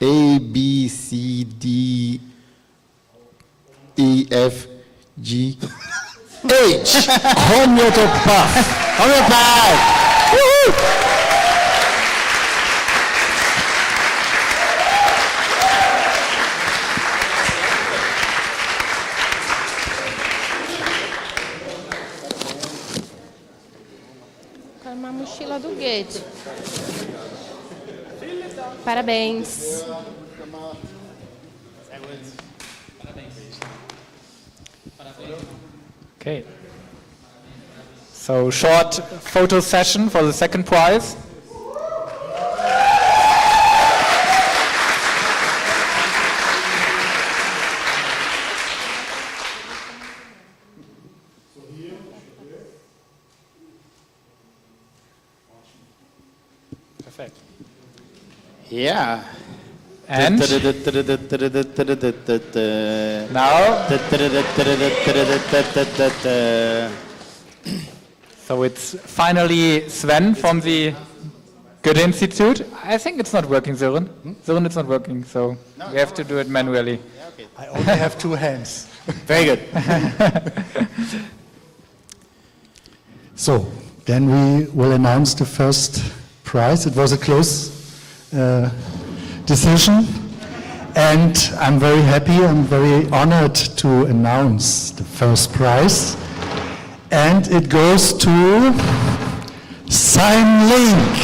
S14: A, B, C, D, E, F, G, H. Homeopath.
S1: Homeopath. Woo-hoo.
S5: Uma mochila do Goethe. Parabéns.
S2: Okay. So short photo session for the second prize. Perfect.
S1: Yeah.
S2: And now, so it's finally Sven from the Goethe Institute. I think it's not working, Sören. Sören, it's not working, so we have to do it manually.
S20: I only have two hands.
S1: Very good.
S20: So, then we will announce the first prize. It was a close decision, and I'm very happy, I'm very honored to announce the first prize, and it goes to Sign Link.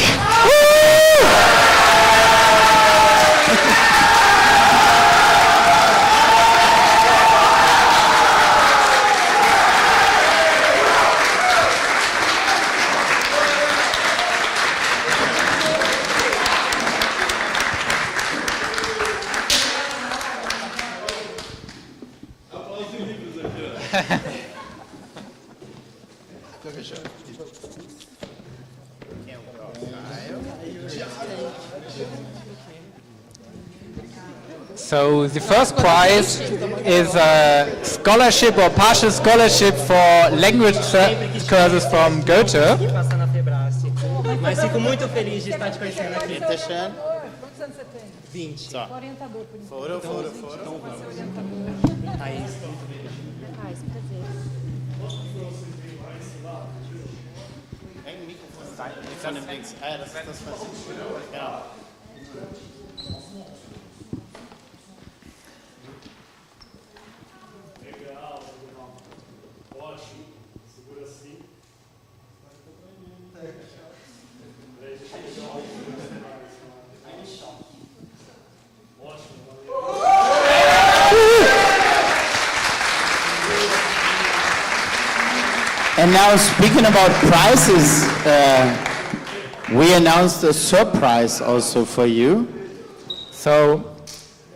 S2: So the first prize is a scholarship or partial scholarship for language courses from Goethe.
S21: Mas fico muito feliz de estar te conhecendo aqui. 20.
S1: Só. Foram.
S21: Aí.
S1: Von dem Dings. Ah, ja, das weiß ich. Genau. And now, speaking about prizes, we announced a surprise also for you.
S2: So,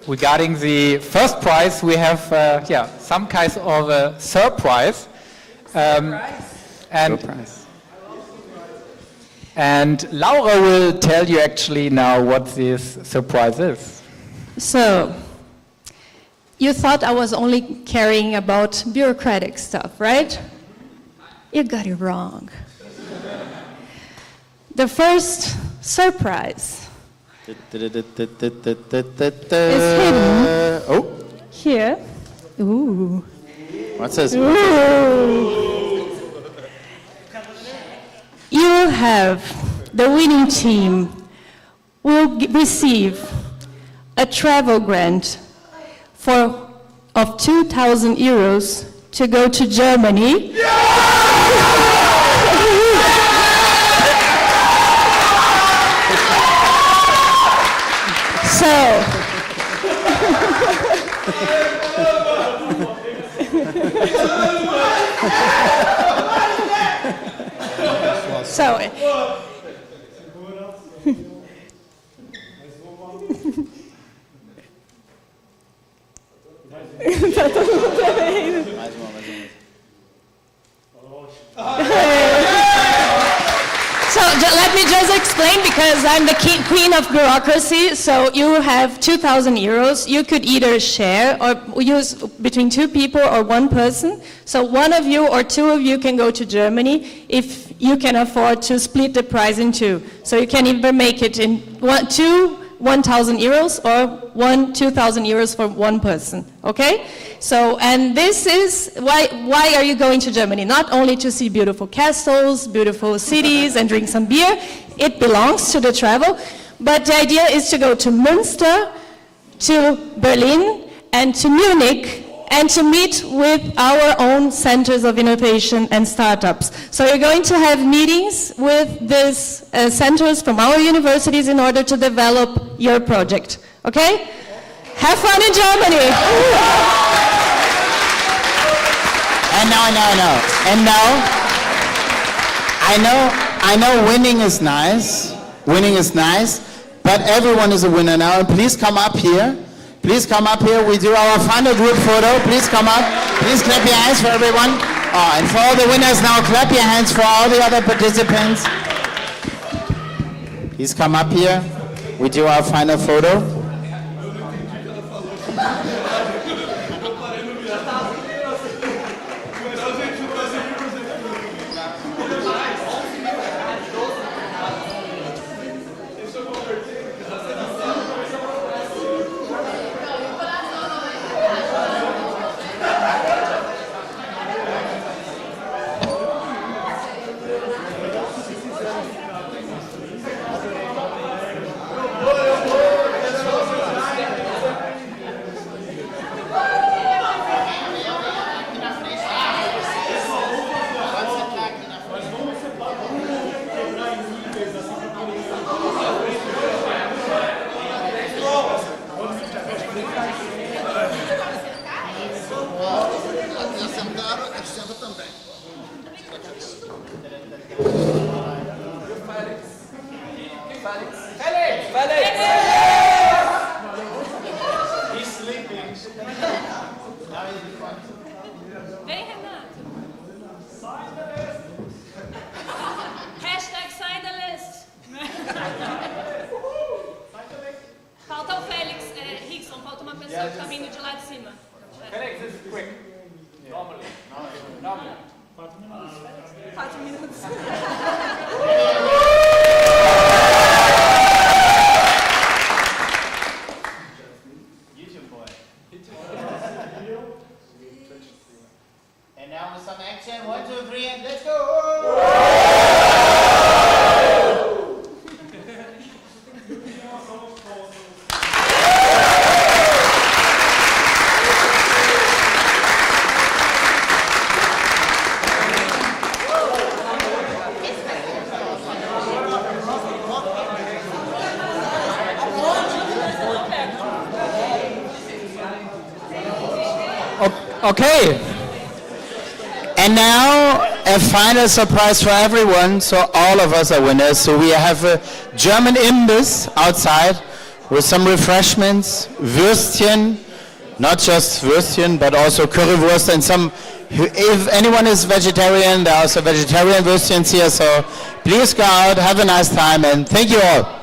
S2: regarding the first prize, we have some kind of a surprise. And Laura will tell you actually now what this surprise is.
S22: So, you thought I was only caring about bureaucratic stuff, right? You got it wrong. The first surprise is hidden here. Ooh.
S1: What's this?
S22: Ooh. You have, the winning team will receive a travel grant of 2,000 euros to go to Germany. So let me just explain, because I'm the queen of bureaucracy. So you have 2,000 euros. You could either share or use between two people or one person. So one of you or two of you can go to Germany if you can afford to split the price in two. So you can either make it in 1,000 euros or 2,000 euros for one person, okay? So, and this is, why are you going to Germany? Not only to see beautiful castles, beautiful cities, and drink some beer. It belongs to the travel. But the idea is to go to Münster, to Berlin, and to Munich, and to meet with our own centers of innovation and startups. So you're going to have meetings with these centers from our universities in order to develop your project, okay? Have fun in Germany!
S1: And now, I know winning is nice, but everyone is a winner now. And please come up here. Please come up here. We do our final group photo. Please come up. Please clap your hands for everyone. Oh, and for all the winners now, clap your hands for all the other participants. Please come up here. We do our final photo.
S3: Vem, Renato. Hashtag sign the list. Falta o Félix, Rickson, falta uma pessoa que tá vindo de lá de cima.
S2: Felix, this is quick. Normally. Normally.
S3: 4 minutos. 4 minutos.
S1: And now with some action, 1, 2, 3, and let's go!
S2: Okay.
S1: And now a final surprise for everyone, so all of us are winners. So we have a German Imbiss outside with some refreshments, Würstchen, not just Würstchen, but also Currywurst and some, if anyone is vegetarian, there are also vegetarian Würstchens here, so please go out, have a nice time, and thank you all.